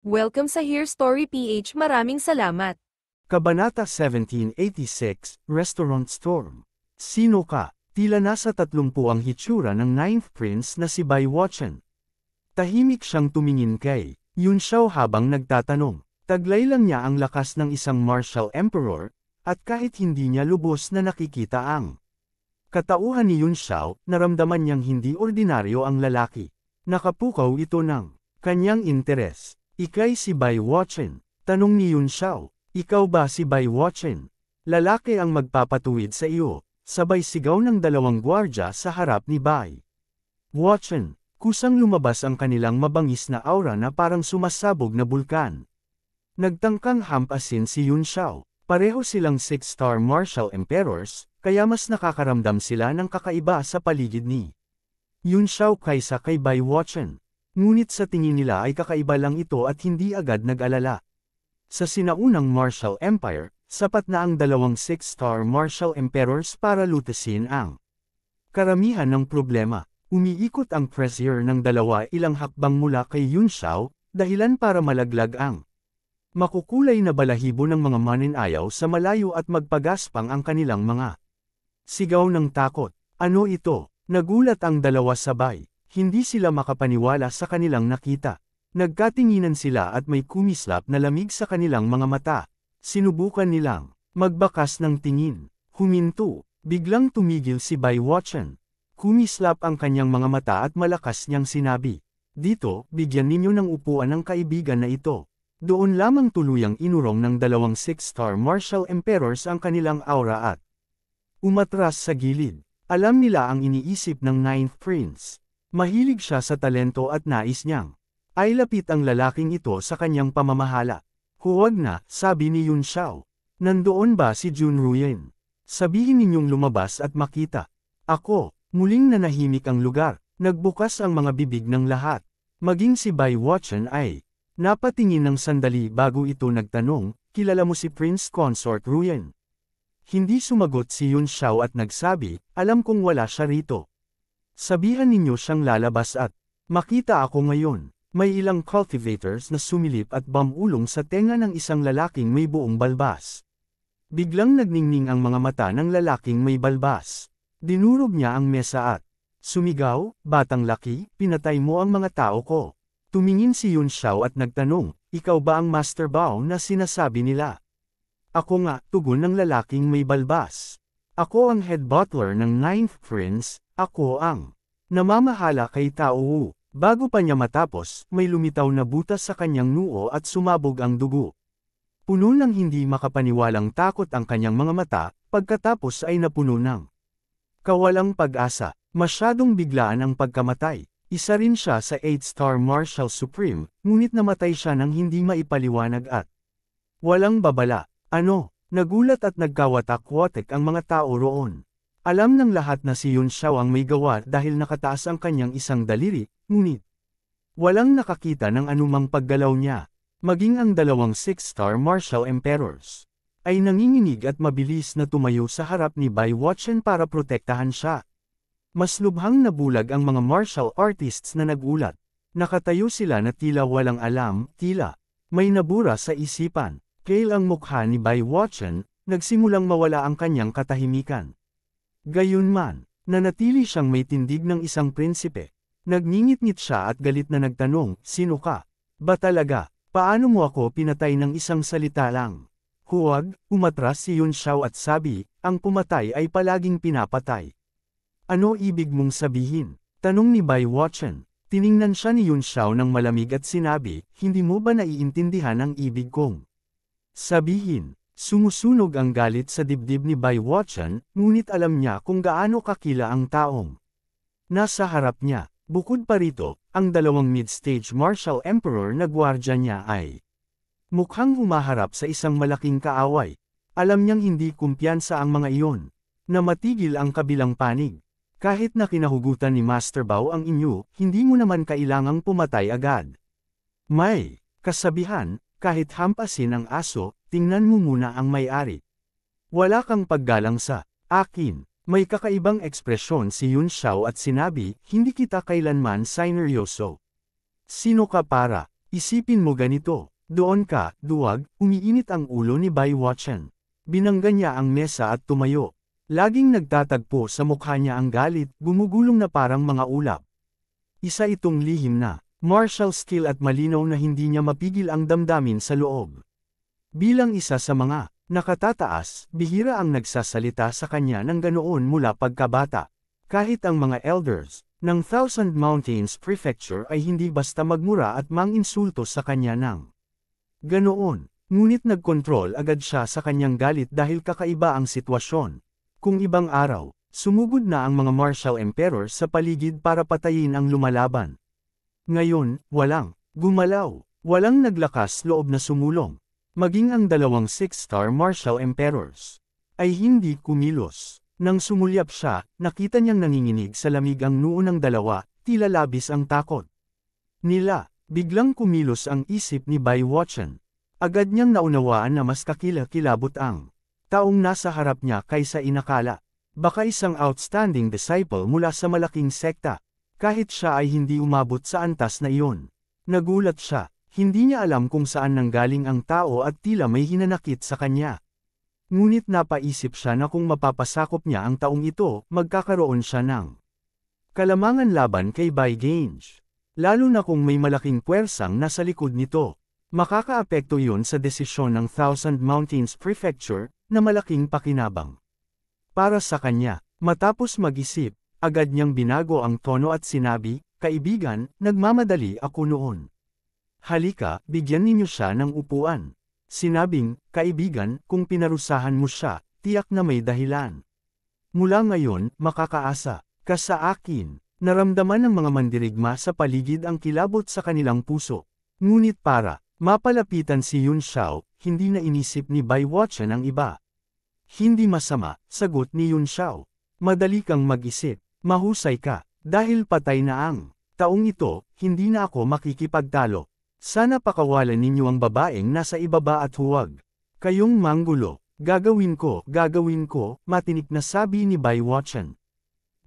Welcome sa Here Story PH. Maraming salamat. Kabanata 1786, Restaurant Storm. Sino ka? Tila nasa 30 ang hitsura ng Ninth Prince na si Bai Wuchen. Tahimik siyang tumingin kay Yun Xiao habang nagtatanong. Taglay lang niya ang lakas ng isang martial emperor, at kahit hindi niya lubos na nakikita ang katauhan ni Yun Xiao, naramdaman niyang hindi ordinaryo ang lalaki. Nakapukaw ito ng kanyang interes. Ika'y si Bai Wuchen? Tanong ni Yun Xiao. Ikaw ba si Bai Wuchen? Lalaki ang magpapatuwid sa iyo, sabay sigaw ng dalawang gwardya sa harap ni Bai Wuchen. Kusang lumabas ang kanilang mabangis na aura na parang sumasabog na bulkan. Nagtangkang hampasin si Yun Xiao. Pareho silang 6-star martial emperors, kaya mas nakakaramdam sila ng kakaiba sa paligid ni Yun Xiao kaysa kay Bai Wuchen. Ngunit sa tingin nila ay kakaiba lang ito at hindi agad nag-alala. Sa sinaunang martial empire, sapat na ang dalawang 6-star martial emperors para lutasin ang karamihan ng problema. Umiikot ang pressure ng dalawa ilang hakbang mula kay Yun Xiao, dahilan para malaglag ang makukulay na balahibo ng mga mananayaw sa malayo at magpagaspang ang kanilang mga sigaw ng takot. Ano ito? Nagulat ang dalawa sabay. Hindi sila makapaniwala sa kanilang nakita. Nagkatinginan sila at may kumislap na lamig sa kanilang mga mata. Sinubukan nilang magbakas ng tingin. Huminto. Biglang tumigil si Bai Wuchen. Kumislap ang kanyang mga mata at malakas niyang sinabi, "Dito, bigyan ninyo ng upuan ang kaibigan na ito." Doon lamang tuluyang inurong ng dalawang 6-star martial emperors ang kanilang aura at umatras sa gilid. Alam nila ang iniisip ng Ninth Prince. Mahilig siya sa talento at nais niyang ay lapit ang lalaking ito sa kanyang pamamahala. "Huwag na," sabi ni Yun Xiao. "Nandoon ba si Jun Ruyen? Sabihin ninyong lumabas at makita." Ako, muling nanahimik ang lugar. Nagbukas ang mga bibig ng lahat. Maging si Bai Wuchen ay napatingin ng sandali bago ito nagtanong, "Kilala mo si Prince Consort Ruyen?" Hindi sumagot si Yun Xiao at nagsabi, "Alam kong wala siya rito. Sabihan ninyo siyang lalabas at makita ako ngayon." May ilang cultivators na sumilip at bumulong sa tenga ng isang lalaking may buong balbas. Biglang nagningning ang mga mata ng lalaking may balbas. Dinurog niya ang mesa at sumigaw, "Batang laki, pinatay mo ang mga tao ko." Tumingin si Yun Xiao at nagtanong, "Ikaw ba ang Master Bao na sinasabi nila?" "Ako nga," tugon ng lalaking may balbas. "Ako ang head butler ng Ninth Prince, ako ang namamahala kay Tao Wu." Bago pa niya matapos, may lumitaw na butas sa kanyang noo at sumabog ang dugo. Puno ng hindi makapaniwalang takot ang kanyang mga mata, pagkatapos ay napuno ng kawalang pag-asa. Masyadong biglaan ang pagkamatay. Isa rin siya sa 8-star Martial Supreme, ngunit namatay siya ng hindi maipaliwanag at walang babala. "Ano?" Nagulat at nagkawatak-watek ang mga tao roon. Alam ng lahat na si Yun Xiao ang may gawa dahil nakataas ang kanyang isang daliri, ngunit walang nakakita ng anumang paggalaw niya. Maging ang dalawang 6-star martial emperors ay nanginginig at mabilis na tumayo sa harap ni Bai Wuchen para protektahan siya. Mas lubhang nabulag ang mga martial artists na nagulat. Nakatayo sila na tila walang alam, tila may nabura sa isipan. Kail ang mukha ni Bai Wuchen, nagsimulang mawala ang kanyang katahimikan. Gayunman, nanatili siyang may tindig ng isang prinsipe. Nagngingit-ngit siya at galit na nagtanong, "Sino ka? Ba talaga? Paano mo ako pinatay ng isang salita lang?" "Huwag," umatras si Yun Xiao at sabi, "Ang pumatay ay palaging pinapatay." "Ano ibig mong sabihin?" tanong ni Bai Wuchen. Tiningnan siya ni Yun Xiao ng malamig at sinabi, "Hindi mo ba naiintindihan ang ibig kong sabihin?" Sumusunog ang galit sa dibdib ni Bai Wuchen, ngunit alam niya kung gaano kakila ang taong nasa harap niya. Bukod pa rito, ang dalawang mid-stage martial emperor na gwardya niya ay mukhang humaharap sa isang malaking kaaway. Alam niyang hindi kumpiyansa ang mga iyon. Na matigil ang kabilang panig. "Kahit na kinahugutan ni Master Bao ang inyo, hindi mo naman kailangang pumatay agad. May kasabihan, kahit hampasin ang aso, tingnan mo muna ang may-ari. Wala kang paggalang sa akin." May kakaibang ekspresyon si Yun Xiao at sinabi, "Hindi kita kailanman sineryoso." "Sino ka para Isipin mo ganito, doon ka, duwag, umiinit ang ulo ni Bai Watchen. Binangga niya ang mesa at tumayo. Laging nagtatagpo sa mukha niya ang galit, gumugulong na parang mga ulap. Isa itong lihim na, martial skill at malinaw na hindi niya mapigil ang damdamin sa loob. Bilang isa sa mga nakatataas, bihira ang nagsasalita sa kanya ng ganoon mula pagkabata. Kahit ang mga elders ng Thousand Mountains Prefecture ay hindi basta magmura at manginsulto sa kanya ng ganoon. Ngunit nagkontrol agad siya sa kanyang galit dahil kakaiba ang sitwasyon. Kung ibang araw, sumugod na ang mga martial emperor sa paligid para patayin ang lumalaban. Ngayon, walang gumalaw, walang naglakas loob na sumulong. Maging ang dalawang 6-star martial emperors ay hindi kumilos. Nang sumulyap siya, nakita niyang nanginginig sa lamig ang noo ng dalawa, tila labis ang takot nila. Biglang kumilos ang isip ni Bai Watchen. Agad niyang naunawaan na mas kakilakilabot ang taong nasa harap niya kaysa inakala. Baka isang outstanding disciple mula sa malaking sekta. Kahit siya ay hindi umabot sa antas na iyon. Nagulat siya, hindi niya alam kung saan nanggaling ang tao at tila may hinanakit sa kanya. Ngunit napaisip siya na kung mapapasakop niya ang taong ito, magkakaroon siya ng kalamangan laban kay Bai Gange. Lalo na kung may malaking puwersang nasa likod nito. Makakaapekto yun sa desisyon ng Thousand Mountains Prefecture, na malaking pakinabang para sa kanya. Matapos mag-isip, agad niyang binago ang tono at sinabi, "Kaibigan, nagmamadali ako noon. Halika, bigyan ninyo siya ng upuan." Sinabing, "Kaibigan, kung pinarusahan mo siya, tiyak na may dahilan. Mula ngayon, makakaasa ka sa akin." Naramdaman ng mga mandirigma sa paligid ang kilabot sa kanilang puso. Ngunit para mapalapitan si Yun Xiao, hindi na inisip ni Bai Watchen ang iba. "Hindi masama," sagot ni Yun Xiao. "Madali kang mag-isip, mahusay ka, dahil patay na ang taong ito, hindi na ako makikipagtalo. Sana pakawalan ninyo ang babaeng nasa ibaba at huwag kayong manggulo." Gagawin ko, matinik na sabi ni Bai Watchen.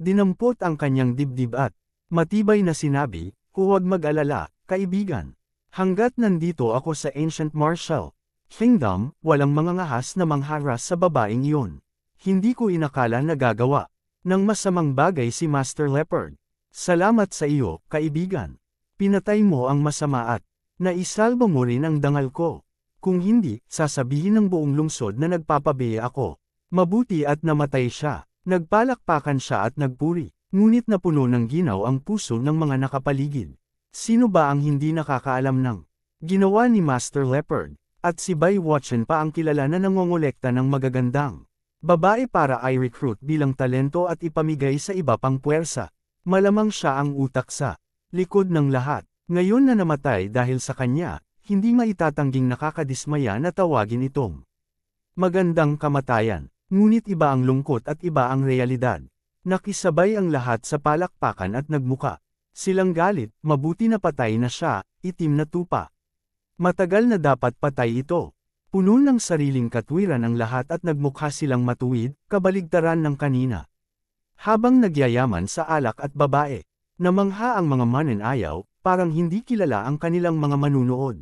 Dinampot ang kanyang dibdib at matibay na sinabi, "Huwag mag-alala, kaibigan. Hanggat nandito ako sa Ancient Martial Kingdom, walang mangangahas na mangharas sa babaeng iyon. Hindi ko inakala na gagawa ng masamang bagay si Master Leopard. Salamat sa iyo, kaibigan. Pinatay mo ang masama at naisalba mo rin ang dangal ko. Kung hindi, sasabihin ng buong lungsod na nagpapabeya ako. Mabuti at namatay siya." Nagpalakpakan siya at nagpuri, ngunit napuno ng ginaw ang puso ng mga nakapaligid. Sino ba ang hindi nakakaalam ng ginawa ni Master Leopard? At si Bai Watchen pa ang kilala na nangongolekta ng magagandang babae para i-recruit bilang talento at ipamigay sa iba pang puwersa. Malamang siya ang utak sa likod ng lahat. Ngayon na namatay dahil sa kanya, hindi maitatangging nakakadismaya na tawagin itong magandang kamatayan. Ngunit iba ang lungkot at iba ang realidad. Nakisabay ang lahat sa palakpakan at nagmuka silang galit, mabuti na patay na siya, itim na tupa. Matagal na dapat patay ito. Puno ng sariling katwiran ang lahat at nagmukha silang matuwid, kabaligtaran ng kanina. Habang nagyayaman sa alak at babae, namangha ang mga mananayaw, parang hindi kilala ang kanilang mga manunood.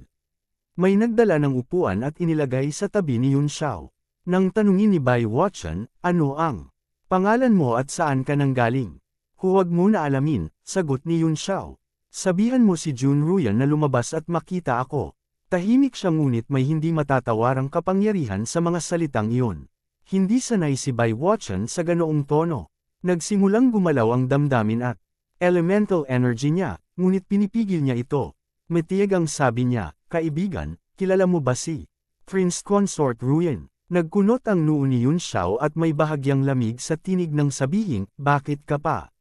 May nagdala ng upuan at inilagay sa tabi ni Yun Xiao. Nang tanungin ni Bai Watchen, "Ano ang pangalan mo at saan ka nanggaling?" "Huwag mo na alamin," sagot ni Yun Xiao. "Sabihan mo si Jun Ruyan na lumabas at makita ako." Tahimik siya ngunit may hindi matatawarang kapangyarihan sa mga salitang iyon. Hindi sanay si Bai Watchen sa ganoong tono. Nagsimulang gumalaw ang damdamin at elemental energy niya, ngunit pinipigil niya ito. Matiyag ang sabi niya, "Kaibigan, kilala mo ba si Prince Consort Ruyan?" Nagkunot ang noo ni Yun Xiao at may bahagyang lamig sa tinig ng sabihing, "Bakit ka pa?"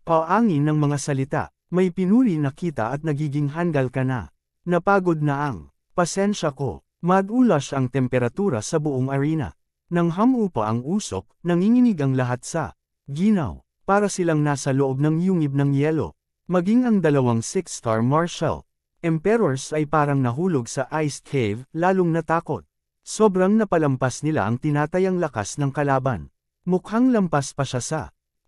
Paangin ng mga salita, may pinuri na kita at nagiging handal ka na. Napagod na ang pasensya ko. Madulas ang temperatura sa buong arena. Nang hamupa ang usok, nanginginig ang lahat sa ginaw. Para silang nasa loob ng yungib ng yelo. Maging ang dalawang 6-star martial emperors ay parang nahulog sa ice cave, lalong natakot. Sobrang napalampas nila ang tinatayang lakas ng kalaban. Mukhang lampas pa siya sa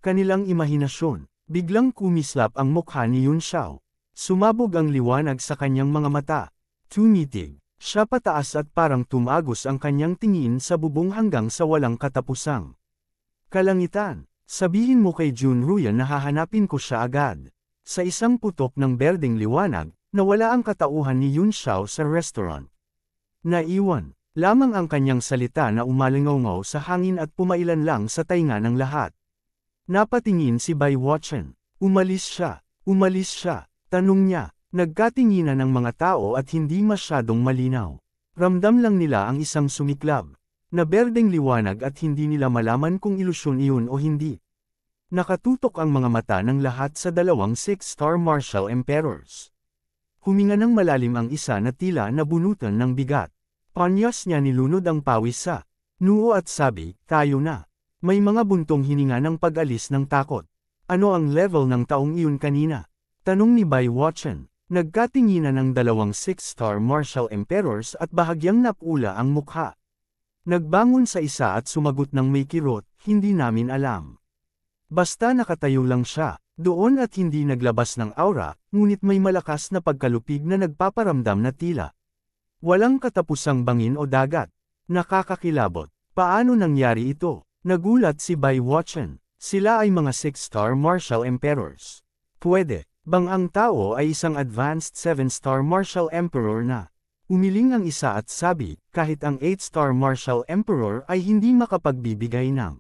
kanilang imahinasyon. Biglang kumislap ang mukha ni Yun Xiao. Sumabog ang liwanag sa kanyang mga mata. Tumitig. Siya pataas at parang tumagos ang kanyang tingin sa bubong hanggang sa walang katapusang kalangitan. Sabihin mo kay Junruyan na hahanapin ko siya agad. Sa isang putok ng berdeng liwanag, nawala ang katauhan ni Yun Xiao sa restaurant. Naiwan lamang ang kanyang salita na umalingaw sa hangin at pumailan lang sa tainga ng lahat. Napatingin si Bai Wuchen. Umalis siya. Umalis siya. Tanong niya. Nagkatinginan ng mga tao at hindi masyadong malinaw. Ramdam lang nila ang isang sumiklab na berdeng liwanag at hindi nila malaman kung ilusyon iyon o hindi. Nakatutok ang mga mata ng lahat sa dalawang 6-star martial emperors. Huminga ng malalim ang isa na tila nabunutan ng bigat. Panyas niya nilunod ang pawis sa noo at sabi, tayo na. May mga buntong hininga ng pag-alis ng takot. Ano ang level ng taong iyon kanina? Tanong ni Bai Wuchen. Nagkatinginan ng dalawang 6-star martial emperors at bahagyang napula ang mukha. Nagbangon sa isa at sumagot ng may kirot, hindi namin alam. Basta nakatayo lang siya, doon at hindi naglabas ng aura, ngunit may malakas na pagkalupig na nagpaparamdam na tila walang katapusang bangin o dagat. Nakakakilabot. Paano nangyari ito? Nagulat si Bai Wuchen. Sila ay mga 6-star martial emperors. Pwede bang ang tao ay isang advanced 7-star martial emperor na? Umiling ang isa at sabi, kahit ang 8-star martial emperor ay hindi makapagbibigay ng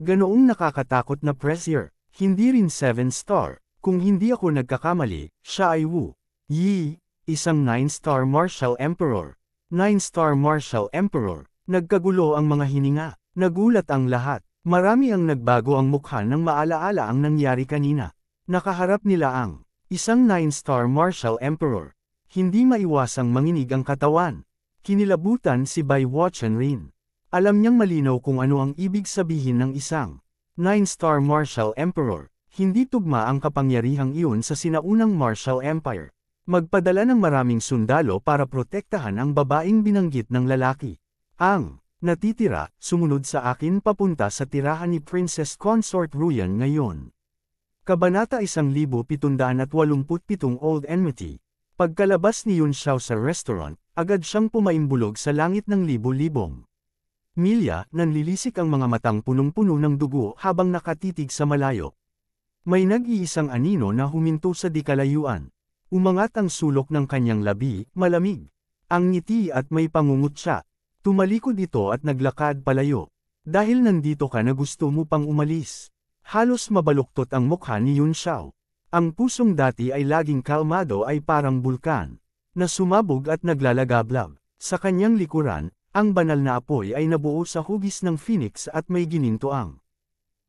ganoong nakakatakot na pressure. Hindi rin 7-star. Kung hindi ako nagkakamali, siya ay Wu Yi, isang 9-star martial emperor. 9-star martial emperor. Nagkagulo ang mga hininga. Nagulat ang lahat. Marami ang nagbago ang mukha nang maalaala ang nangyari kanina. Nakaharap nila ang isang 9-star martial emperor. Hindi maiwasang manginig ang katawan. Kinilabutan si Bai Wuchen rin. Alam niyang malinaw kung ano ang ibig sabihin ng isang 9-star martial emperor. Hindi tugma ang kapangyarihang iyon sa sinaunang martial empire. Magpadala ng maraming sundalo para protektahan ang babaeng binanggit ng lalaki. Ang natitira, sumunod sa akin papunta sa tirahan ni Princess Consort Ruyan ngayon. Kabanata 1787 Old Enmity. Pagkalabas ni Yun Xiao sa restaurant, agad siyang pumaimbulog sa langit ng libo-libong milya, nanlilisik ang mga matang punong-puno ng dugo habang nakatitig sa malayo. May nag-iisang anino na huminto sa dikalayuan. Umangat ang sulok ng kanyang labi, malamig. Ang ngiti at may pangungutya. Tumalikod ito at naglakad palayo. Dahil nandito ka na gusto mo pang umalis. Halos mabaluktot ang mukha ni Yun Xiao. Ang pusong dati ay laging kalmado ay parang bulkan, na sumabog at naglalagablab. Sa kanyang likuran, ang banal na apoy ay nabuo sa hugis ng phoenix at may ginintoang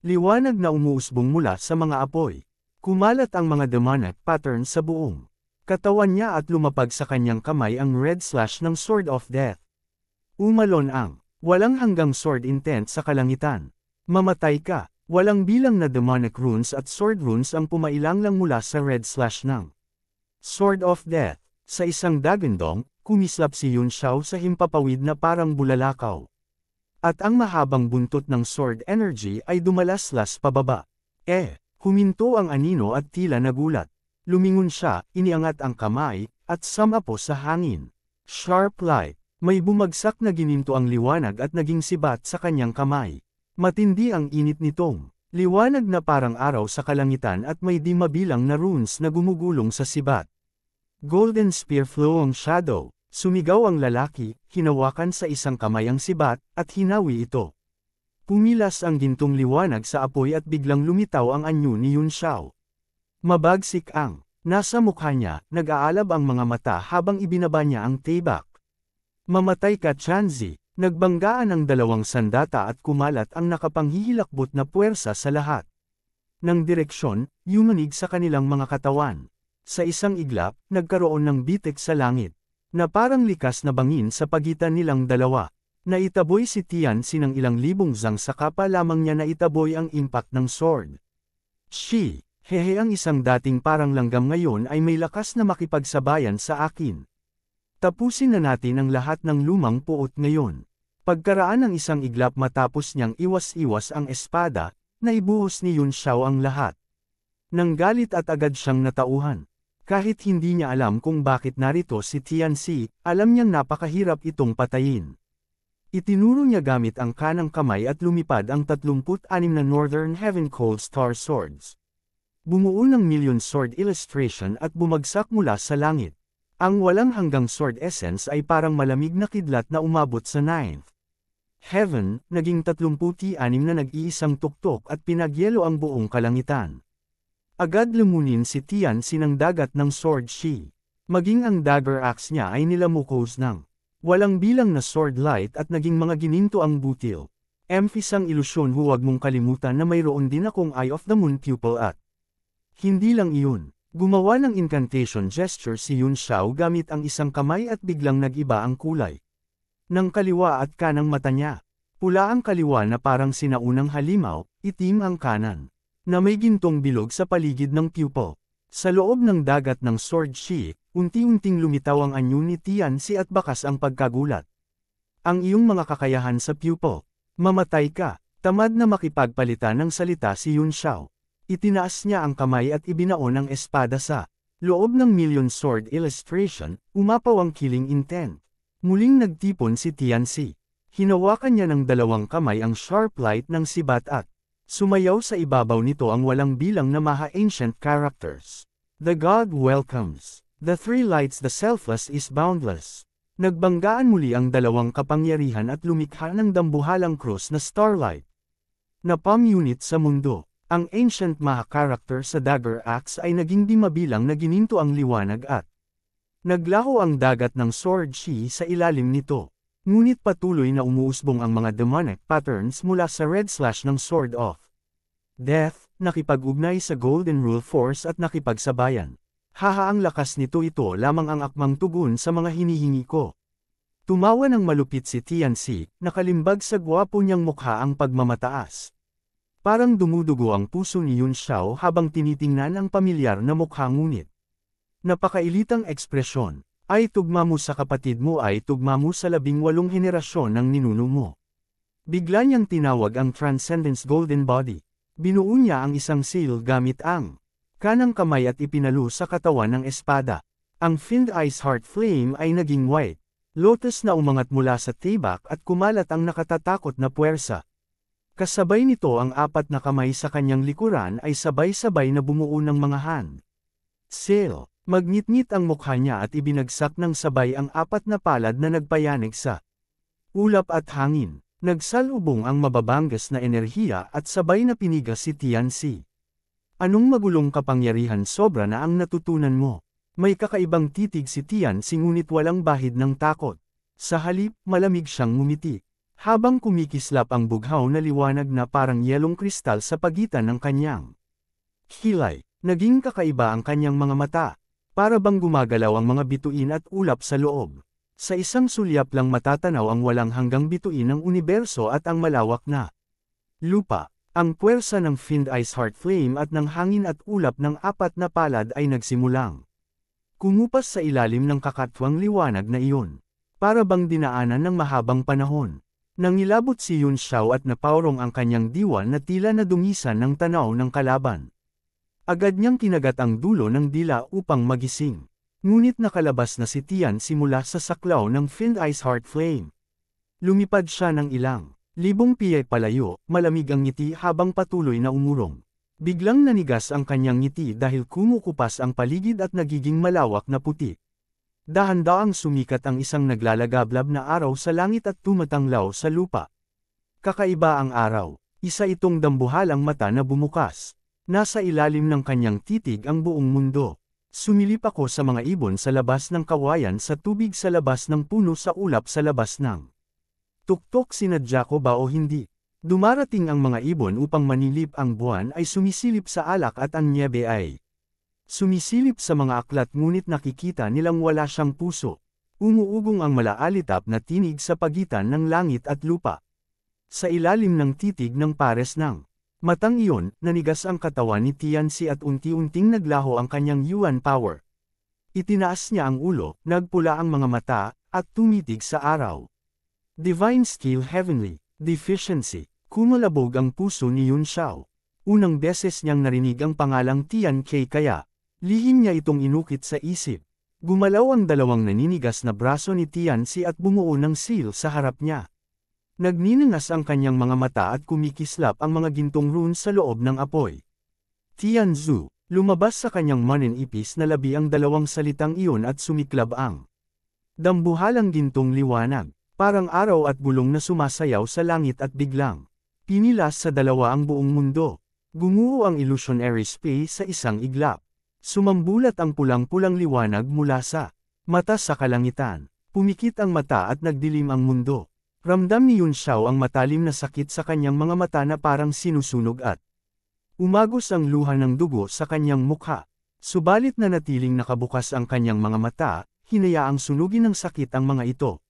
liwanag na umuusbong mula sa mga apoy. Kumalat ang mga demonic pattern sa buong katawan niya at lumapag sa kanyang kamay ang red slash ng Sword of Death. Umalon ang walang hanggang sword intent sa kalangitan. Mamatay ka. Walang bilang na demonic runes at sword runes ang pumailanglang mula sa red slash ng Sword of Death. Sa isang dagandong, kumislap si Yun Xiao sa himpapawid na parang bulalakaw. At ang mahabang buntot ng sword energy ay dumalaslas pababa. Huminto ang anino at tila nagulat. Lumingon siya, iniangat ang kamay, at sumapo sa hangin. Sharp light. May bumagsak na gininto ang liwanag at naging sibat sa kanyang kamay. Matindi ang init nitong liwanag na parang araw sa kalangitan at may di mabilang na runes na gumugulong sa sibat. Golden Spear Flowing Shadow. Sumigaw ang lalaki, hinawakan sa isang kamay ang sibat, at hinawi ito. Pumilas ang gintong liwanag sa apoy at biglang lumitaw ang anyo ni Yun Xiao. Mabagsik ang nasa mukha niya, nag-aalab ang mga mata habang ibinaba niya ang tibak. Mamatay ka, Chanzi. Nagbanggaan ang dalawang sandata at kumalat ang nakapanghihilakbot na puwersa sa lahat ng direksyon, yumanig sa kanilang mga katawan. Sa isang iglap, nagkaroon ng bitik sa langit, na parang likas na bangin sa pagitan nilang dalawa. Naitaboy si Tianxi ng ilang libong zang sa kapa lamang niya naitaboy ang impact ng sword. Hehe ang isang dating parang langgam ngayon ay may lakas na makipagsabayan sa akin. Tapusin na natin ang lahat ng lumang puot ngayon. Pagkaraan ng isang iglap matapos niyang iwas-iwas ang espada, naibuhos ni Yun Xiao ang lahat. Nang galit at agad siyang natauhan. Kahit hindi niya alam kung bakit narito si Tianxi, alam niyang napakahirap itong patayin. Itinuro niya gamit ang kanang kamay at lumipad ang 36 na Northern Heaven Cold Star Swords. Bumuo ng Million Sword illustration at bumagsak mula sa langit. Ang walang hanggang sword essence ay parang malamig na kidlat na umabot sa 9th Heaven, naging 36 na nag-iisang tuktok at pinagyelo ang buong kalangitan. Agad lumunin si Tianxi ng dagat ng sword shi. Maging ang dagger axe niya ay nilamukos ng walang bilang na sword light at naging mga gininto ang butil. Emphis ang ilusyon, huwag mong kalimutan na mayroon din akong Eye of the Moon pupil at hindi lang iyon. Gumawa ng incantation gesture si Yun Xiao gamit ang isang kamay at biglang nag-iba ang kulay ng kaliwa at kanang mata niya. Pula ang kaliwa na parang sinaunang halimaw, itim ang kanan na may gintong bilog sa paligid ng pupil. Sa loob ng dagat ng sword shi, unti-unting lumitaw ang anyo ni Tianxi at bakas ang pagkagulat. Ang iyong mga kakayahan sa pupil. Mamatay ka. Tamad na makipagpalitan ng salita si Yun Xiao. Itinaas niya ang kamay at ibinaon ang espada sa loob ng Million Sword illustration, umapaw ang killing intent. Muling nagtipon si Tianxi. Hinawakan niya ng dalawang kamay ang sharp light ng sibat at sumayaw sa ibabaw nito ang walang bilang na maha-ancient characters. The God welcomes. The three lights, the selfless is boundless. Nagbanggaan muli ang dalawang kapangyarihan at lumikha ng dambuhalang cross na starlight na palm-unit sa mundo. Ang ancient maha-character sa dagger axe ay naging di mabilang na gininto ang liwanag at naglaho ang dagat ng sword shi sa ilalim nito. Ngunit patuloy na umuusbong ang mga demonic patterns mula sa red slash ng Sword of Death, nakipag-ugnay sa Golden Rule Force at nakipagsabayan. Haha, ang lakas nito, ito lamang ang akmang tugon sa mga hinihingi ko. Tumawa ng malupit si Tianxi, nakalimbag sa gwapo niyang mukha ang pagmamataas. Parang dumudugo ang puso ni Yun Xiao habang tinitingnan ang pamilyar na mukha, ngunit napakailitang ekspresyon. Ay tugma mo sa kapatid mo, ay tugma mo sa 18 henerasyon ng ninuno mo. Bigla niyang tinawag ang Transcendence Golden Body. Binuo niya ang isang seal gamit ang kanang kamay at ipinalo sa katawan ng espada. Ang Fiend Ice Heart Flame ay naging white lotus na umangat mula sa tibak at kumalat ang nakatatakot na puwersa. Kasabay nito ang 4 na kamay sa kanyang likuran ay sabay-sabay na bumuo ng mga hand seal. Magnitngit ang mukha niya at ibinagsak ng sabay ang 4 na palad na nagpayanig sa ulap at hangin. Nagsalubong ang mababanggas na enerhiya at sabay na pinigas si Tianxi. Anong magulong kapangyarihan, sobra na ang natutunan mo. May kakaibang titig si Tianxi ngunit walang bahid ng takot. Sa halip, malamig siyang ngumiti. Habang kumikislap ang bughaw na liwanag na parang yelong kristal sa pagitan ng kanyang kilay, naging kakaiba ang kanyang mga mata. Para bang gumagalaw ang mga bituin at ulap sa loob. Sa isang sulyap lang matatanaw ang walang hanggang bituin ng universo at ang malawak na lupa. Ang puwersa ng Fiend Ice Heart Flame at ng hangin at ulap ng 4 na palad ay nagsimulang kumupas sa ilalim ng kakatwang liwanag na iyon. Para bang dinaanan ng mahabang panahon. Nangilabot si Yun Xiao at napaurong ang kanyang diwa na tila nadungisan ng tanaw ng kalaban. Agad niyang kinagat ang dulo ng dila upang magising. Ngunit nakalabas na si Tianxi mula sa saklaw ng Fiend Ice Heart Flame. Lumipad siya ng ilang libong piye palayo, malamig ang ngiti habang patuloy na umurong. Biglang nanigas ang kanyang ngiti dahil kumukupas ang paligid at nagiging malawak na puti. Dahan-daang sumikat ang isang naglalagablab na araw sa langit at tumatanglaw sa lupa. Kakaiba ang araw. Isa itong dambuhalang mata na bumukas. Nasa ilalim ng kanyang titig ang buong mundo. Sumilip ako sa mga ibon sa labas ng kawayan, sa tubig sa labas ng puno, sa ulap sa labas ng tuktok. Sinadya ko ba o hindi? Dumarating ang mga ibon upang manilip, ang buwan ay sumisilip sa alak at ang nyebe ay sumisilip sa mga aklat, ngunit nakikita nilang wala siyang puso. Umuugong ang malaalitap na tinig sa pagitan ng langit at lupa. Sa ilalim ng titig ng pares ng matang iyon, nanigas ang katawan ni Tianxi at unti-unting naglaho ang kanyang yuan power. Itinaas niya ang ulo, nagpula ang mga mata, at tumitig sa araw. Divine Skill, Heavenly Deficiency. Kumalabog ang puso ni Yun Xiao. Unang beses niyang narinig ang pangalang Tian Kei, kaya Lihim niya itong inukit sa isip. Gumalaw ang dalawang naninigas na braso ni Tianzi at bumuo ng seal sa harap niya. Nagniningas ang kanyang mga mata at kumikislap ang mga gintong runes sa loob ng apoy. Tianzu, lumabas sa kanyang maninipis na labi ang dalawang salitang iyon at sumiklab ang dambuhalang gintong liwanag, parang araw at bulong na sumasayaw sa langit at biglang pinilas sa dalawa ang buong mundo. Gumuho ang illusionary space sa isang iglap. Sumambulat ang pulang-pulang liwanag mula sa mata sa kalangitan. Pumikit ang mata at nagdilim ang mundo. Ramdam ni Yun Xiao ang matalim na sakit sa kanyang mga mata na parang sinusunog at umagos ang luha ng dugo sa kanyang mukha. Subalit na natiling nakabukas ang kanyang mga mata, hinayaang sunugin ng sakit ang mga ito.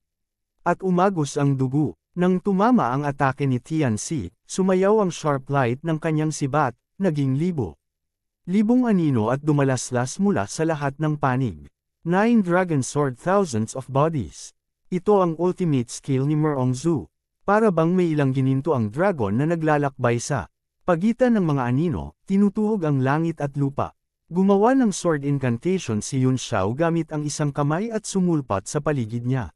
At umagos ang dugo. Nang tumama ang atake ni Tianzi, sumayaw ang sharp light ng kanyang sibat, naging libong anino at dumalaslas mula sa lahat ng panig. 9 Dragon Sword Thousands of Bodies. Ito ang ultimate skill ni Merongzu. Para bang may ilang gininto ang dragon na naglalakbay sa pagitan ng mga anino, tinutuhog ang langit at lupa. Gumawa ng sword incantation si Yun Xiao gamit ang isang kamay at sumulpat sa paligid niya.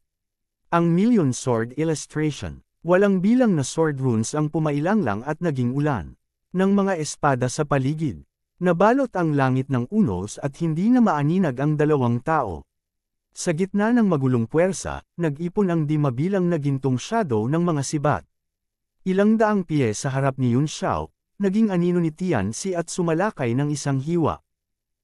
Ang Million Sword Illustration. Walang bilang na sword runes ang pumailanglang at naging ulan ng mga espada sa paligid. Nabalot ang langit ng unos at hindi na maaninag ang dalawang tao. Sa gitna ng magulong puwersa, nag-ipon ang di mabilang na gintong shadow ng mga sibat. Ilang daang pie sa harap ni Yun Xiao, naging anino ni Tianzi at sumalakay ng isang hiwa.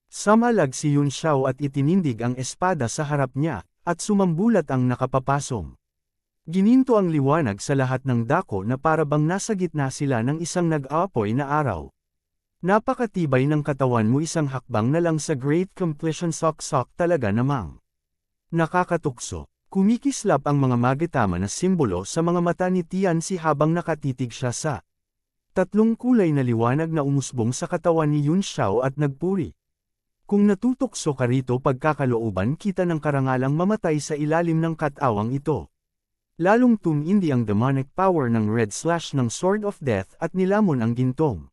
Samalag si Yun Xiao at itinindig ang espada sa harap niya, at sumambulat ang nakapapasong. Gininto ang liwanag sa lahat ng dako na parabang nasa gitna sila ng isang nag-aapoy na araw. Napakatibay ng katawan mo, isang hakbang na lang sa Great Completion. Sok-sok talaga namang nakakatukso. Kumikislap ang mga magetama na simbolo sa mga mata ni Tianzi habang nakatitig siya sa tatlong kulay na liwanag na umusbong sa katawan ni Yun Xiao at nagpuri. Kung natutokso ka rito, pagkakalooban kita ng karangalang mamatay sa ilalim ng katawang ito. Lalong tumindi ang demonic power ng red slash ng Sword of Death at nilamon ang gintong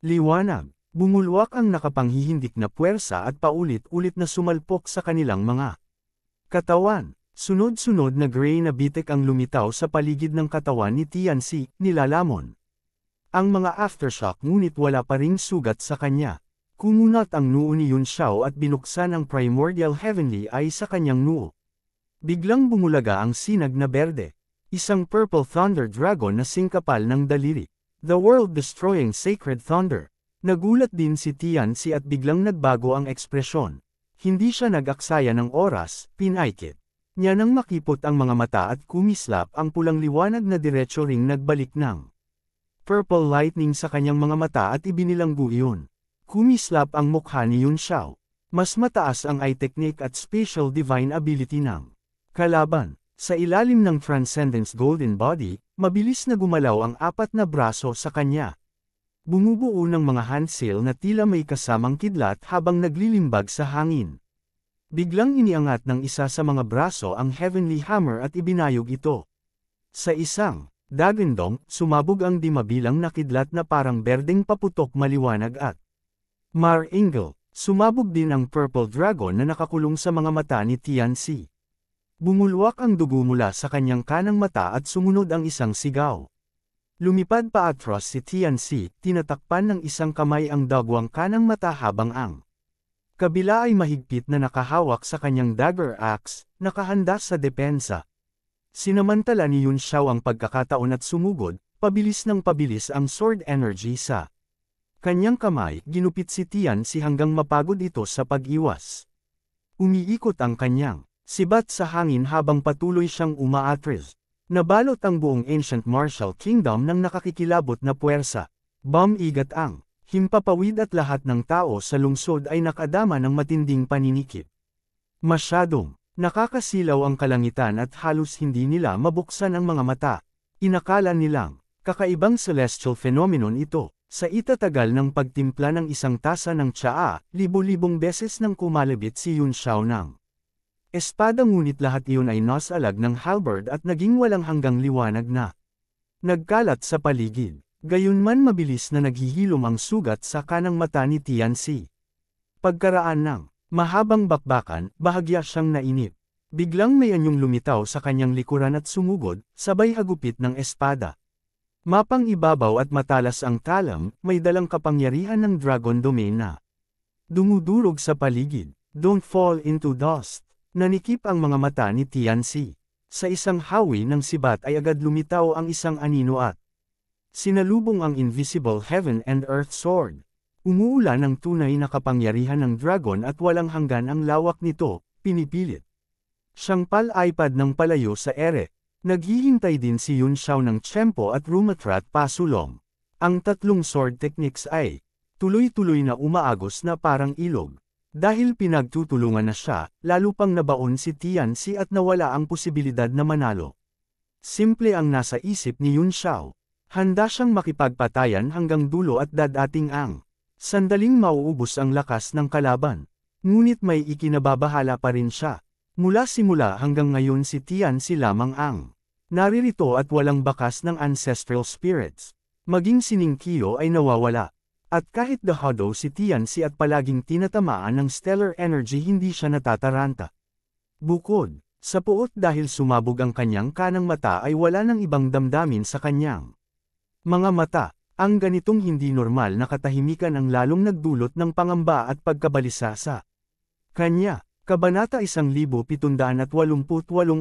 liwanag. Bumulwak ang nakapanghihindik na puwersa at paulit-ulit na sumalpok sa kanilang mga katawan. Sunod-sunod na gray na bitik ang lumitaw sa paligid ng katawan ni Tianzi, nilalamon ang mga aftershock, ngunit wala pa ring sugat sa kanya. Kumunat ang noo ni Yun Xiao at binuksan ang primordial heavenly eye sa kanyang noo. Biglang bumulaga ang sinag na berde. Isang purple thunder dragon na singkapal ng daliri. The world-destroying sacred thunder. Nagulat din si Tianzi at biglang nagbago ang ekspresyon. Hindi siya nag-aksaya ng oras, pinaikit niya nang makipot ang mga mata at kumislap ang pulang liwanag na diretso ring nagbalik ng purple lightning sa kanyang mga mata at ibinilanggo iyon. Kumislap ang mukha ni Yun Xiao. Mas mataas ang eye technique at special divine ability ng kalaban. Sa ilalim ng Transcendence Golden Body, mabilis na gumalaw ang apat na braso sa kanya. Bumubuo ng mga handsail na tila may kasamang kidlat habang naglilimbag sa hangin. Biglang iniangat ng isa sa mga braso ang Heavenly Hammer at ibinayog ito. Sa isang dagandong, sumabog ang di mabilang na kidlat na parang berdeng paputok maliwanag at Mar-Angel. Sumabog din ang Purple Dragon na nakakulong sa mga mata ni Tianzi. Bumulwak ang dugo mula sa kanyang kanang mata at sumunod ang isang sigaw. Lumipad pa atras si Tianzi, tinatakpan ng isang kamay ang dagwang kanang mata habang ang kabila ay mahigpit na nakahawak sa kanyang dagger axe, nakahanda sa depensa. Sinamantala ni Yun Xiao ang pagkakataon at sumugod, pabilis ng pabilis ang sword energy sa kanyang kamay. Ginupit si Tianzi hanggang mapagod ito sa pag-iwas. Umiikot ang kanyang sibat sa hangin habang patuloy siyang umaatras. Nabalot ang buong ancient martial kingdom ng nakakikilabot na puwersa. Bumigat ang himpapawid at lahat ng tao sa lungsod ay nakadama ng matinding paninikip. Masyadong nakakasilaw ang kalangitan at halos hindi nila mabuksan ang mga mata. Inakala nilang kakaibang celestial phenomenon ito. Sa itatagal ng pagtimpla ng isang tasa ng tsaa, libo-libong beses nang kumalabit si Yun Xiao ng espada, ngunit lahat iyon ay nasalag ng halberd at naging walang hanggang liwanag na nagkalat sa paligid. Gayunman mabilis na naghihilom ang sugat sa kanang mata ni Tianzi. Pagkaraan ng mahabang bakbakan, bahagya siyang nainip. Biglang may anyong lumitaw sa kanyang likuran at sumugod, sabay hagupit ng espada. Mapang ibabaw at matalas ang talam, may dalang kapangyarihan ng dragon domain na dumudurog sa paligid. Don't fall into dust. Nanikip ang mga mata ni Tianxi. Sa isang hawi ng sibat ay agad lumitaw ang isang anino at sinalubong ang invisible heaven and earth sword. Umuulan ng tunay na kapangyarihan ng dragon at walang hanggan ang lawak nito, pinipilit siyang pal-ipad ng palayo sa ere. Naghihintay din si Yun Xiao ng tiyempo at rumatrat pasulong. Ang tatlong sword techniques ay tuloy-tuloy na umaagos na parang ilog. Dahil pinagtutulungan na siya, lalo pang nabaon si Tianxi at nawala ang posibilidad na manalo. Simple ang nasa isip ni Yun Xiao. Handa siyang makipagpatayan hanggang dulo at dadating ang sandaling mauubos ang lakas ng kalaban. Ngunit may ikinababahala pa rin siya. Mula simula hanggang ngayon si Tianxi lamang ang naririto at walang bakas ng ancestral spirits. Maging si Ningqiu ay nawawala. At kahit dahado si Tianxi at palaging tinatamaan ng stellar energy hindi siya natataranta. Bukod sa puot dahil sumabog ang kanyang kanang mata ay wala nang ibang damdamin sa kanyang mga mata. Ang ganitong hindi normal na katahimikan ang lalong nagdulot ng pangamba at pagkabalisa sa kanya. Kabanata 1788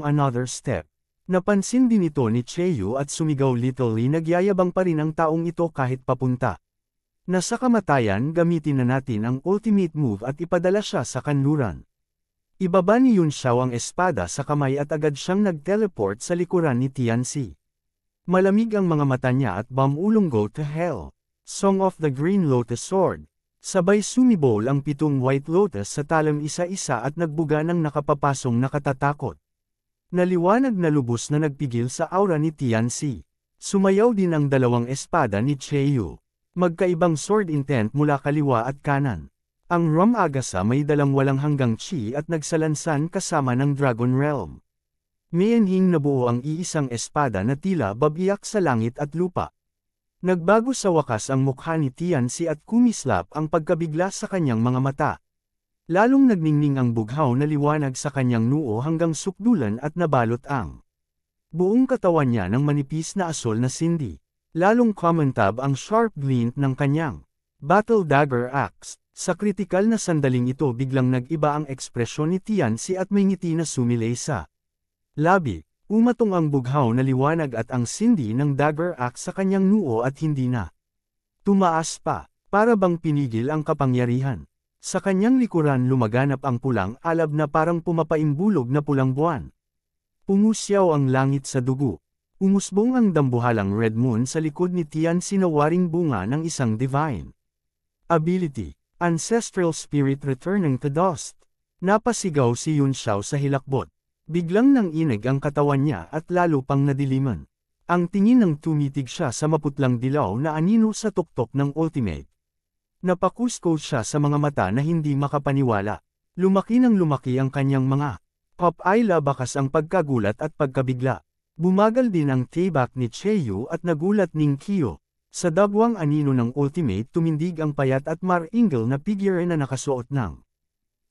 Another Step. Napansin din ito ni Cheyu at sumigaw literally nagyayabang pa rin ang taong ito kahit papunta na sa kamatayan gamitin na natin ang ultimate move at ipadala siya sa kanluran. Ibaba ni Yun Xiao ang espada sa kamay at agad siyang nag-teleport sa likuran ni Tianxi. Malamig ang mga mata niya at bumulong go to hell. Song of the Green Lotus Sword. Sabay sumibol ang 7 White Lotus sa talam isa-isa at nagbuga ng nakapapasong nakatatakot. Naliwanag na lubos na nagpigil sa aura ni Tianxi. Sumayaw din ang 2 espada ni Cheyu. Magkaibang sword intent mula kaliwa at kanan. Ang Ram Agasa may dalang walang hanggang chi at nagsalansan kasama ng Dragon Realm. Mienhing nabuo ang iisang espada na tila babiyak sa langit at lupa. Nagbago sa wakas ang mukha ni Tianxi at kumislap ang pagkabigla sa kanyang mga mata. Lalong nagningning ang bughaw na liwanag sa kanyang noo hanggang sukdulan at nabalot ang buong katawan niya ng manipis na asol na sindi. Lalong kumantab ang sharp glint ng kanyang battle dagger axe. Sa kritikal na sandaling ito biglang nag-iba ang ekspresyon ni Tianxi at may ngiti na sumilay sa labi. Umatong ang bughaw na liwanag at ang sindi ng dagger axe sa kanyang noo at hindi na tumaas pa, para bang pinigil ang kapangyarihan. Sa kanyang likuran lumaganap ang pulang alab na parang pumapaimbulog na pulang buwan. Pumusyaw ang langit sa dugo. Umusbong ang dambuhalang red moon sa likod ni Tianxi na waring bunga ng isang divine ability. Ancestral spirit returning to dust. Napasigaw si Yun Xiao sa hilakbot. Biglang nanginig ang katawan niya at lalo pang nadiliman. Ang tingin ng tumitig siya sa maputlang dilaw na anino sa tuktok ng ultimate. Napakusko siya sa mga mata na hindi makapaniwala. Lumaki ng lumaki ang kanyang mga pop-eye bakas ang pagkagulat at pagkabigla. Bumagal din ang tibak ni Cheyu at nagulat Ningqiu. Sa dagwang anino ng ultimate tumindig ang payat at maringal na figure na nakasuot ng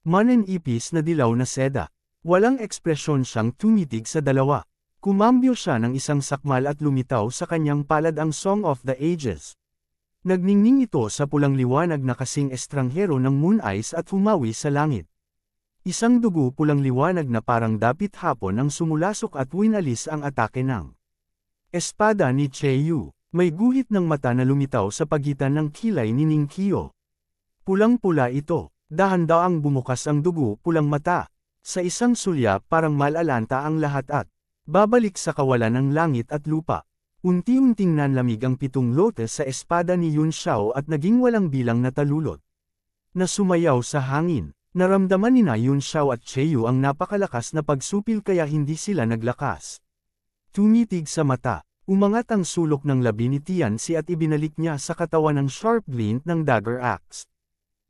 mananipis na dilaw na seda. Walang ekspresyon siyang tumitig sa dalawa. Kumambyo siya ng isang sakmal at lumitaw sa kanyang palad ang Song of the Ages. Nagningning ito sa pulang liwanag na kasing estranghero ng moon eyes at humawi sa langit. Isang dugo pulang liwanag na parang dapit hapon ang sumulasok at winalis ang atake ng espada ni Cheyu. May guhit ng mata na lumitaw sa pagitan ng kilay ni Ningqiu. Pulang-pula ito. Dahan-daang bumukas ang dugo pulang mata. Sa isang sulyap parang malalanta ang lahat at babalik sa kawalan ng langit at lupa. Unti-unting nanlamig ang 7 lotus sa espada ni Yun Xiao at naging walang bilang na talulot na sumayaw sa hangin. Naramdaman ni Yun Xiao at Cheyu ang napakalakas na pagsupil kaya hindi sila naglakas. Tumitig sa mata. Umangat ang sulok ng labi ni Tianxi at ibinalik niya sa katawan ng sharp glint ng dagger axe.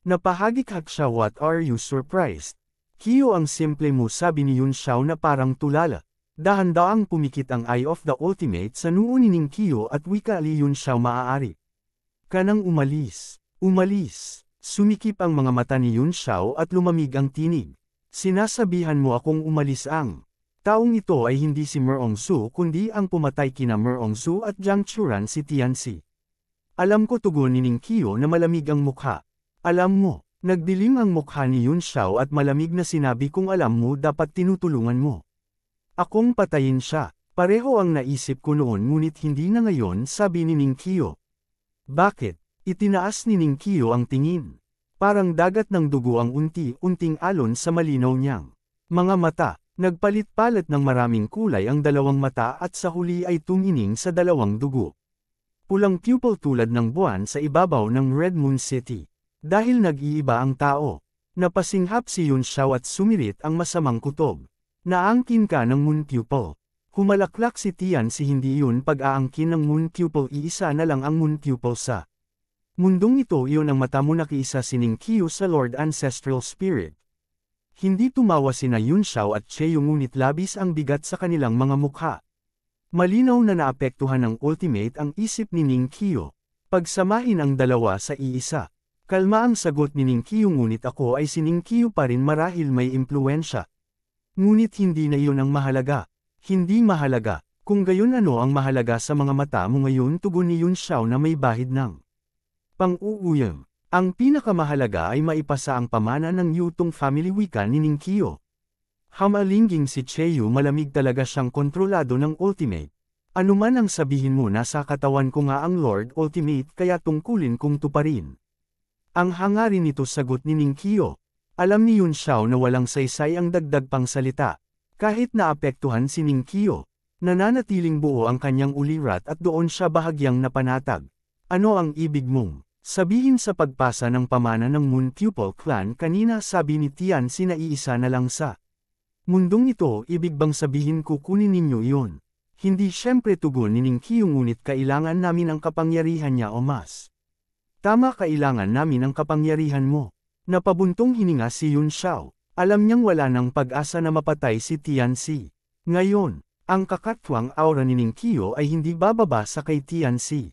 Napahagik-hak siya. What are you surprised? Qiu ang simple mo, sabi ni Yun Xiao na parang tulala. Dahan-daang pumikit ang Eye of the Ultimate sa noo ni Ningqiu at wika li Yun Xiao maaari. Kanang umalis. Umalis. Sumikip ang mga mata ni Yun Xiao at lumamig ang tinig. Sinasabihan mo akong umalis ang taong ito ay hindi si Merong Su kundi ang pumatay kina Merong Su at Jiang Churan si Tianxi. Alam ko, tugon ni Ning Qiu na malamig ang mukha. Alam mo, nagdilim ang mukha ni Yun Xiao at malamig na sinabi kung alam mo dapat tinutulungan mo akong patayin siya. Pareho ang naisip ko noon ngunit hindi na ngayon, sabi ni Ning Qiu. Bakit? Itinaas ni Ning Qiu ang tingin. Parang dagat ng dugo ang unti-unting alon sa malinaw niyang mga mata. Nagpalit-palit ng maraming kulay ang dalawang mata at sa huli ay tumining sa dalawang dugo. Pulang pupil tulad ng buwan sa ibabaw ng Red Moon City. Dahil nag-iiba ang tao. Napasinghap si Yun Xiao at sumirit ang masamang kutob. Naangkin ka ng moon pupil. Humalaklak si Tianxi, hindi yun pag-aangkin ng moon pupil, iisa na lang ang moon pupil sa mundong ito. Iyon ang mata mo, nakiisa si Ning Qiu sa Lord Ancestral Spirit. Hindi tumawa sina Yun Xiao at Cheo ngunit labis ang bigat sa kanilang mga mukha. Malinaw na naapektuhan ng ultimate ang isip ni Ning Qiu. Pagsamahin ang dalawa sa iisa. Kalma ang sagot ni Ning Qiu, ngunit ako ay si Ning Qiu pa rin marahil may impluensya. Ngunit hindi na iyon ang mahalaga. Hindi mahalaga. Kung gayon, ano ang mahalaga sa mga mata mo ngayon, tugon ni Yun Xiao na may bahid ng pang-uuyam. Ang pinakamahalaga ay maipasa ang pamana ng Yutong family, wika ni Ning Qiu. Hamalingging si Cheo, malamig talaga siyang kontrolado ng ultimate. Ano man ang sabihin mo, nasa katawan ko nga ang Lord Ultimate, kaya tungkulin kong tuparin ang hangarin nito, sagot ni Ning Qiu. Alam ni Yun Xiao na walang saysay ang dagdag pang salita. Kahit naapektuhan si Ning Qiu, nananatiling buo ang kanyang ulirat at doon siya bahagyang napanatag. Ano ang ibig mong sabihin sa pagpasa ng pamana ng Moon Pupil Clan kanina, sabi ni Tianxi, na iisa na lang sa mundong ito. Ibig bang sabihin kukunin ninyo iyon? Hindi, syempre, tugon ni Ning Qiu, ngunit kailangan namin ang kapangyarihan niya o mas tama, kailangan namin ang kapangyarihan mo. Napabuntong hininga si Yun Xiao. Alam niyang wala nang pag-asa na mapatay si Tianxi. Ngayon, ang kakatwang aura ni Ning Qiu ay hindi bababa sa kay Tianxi.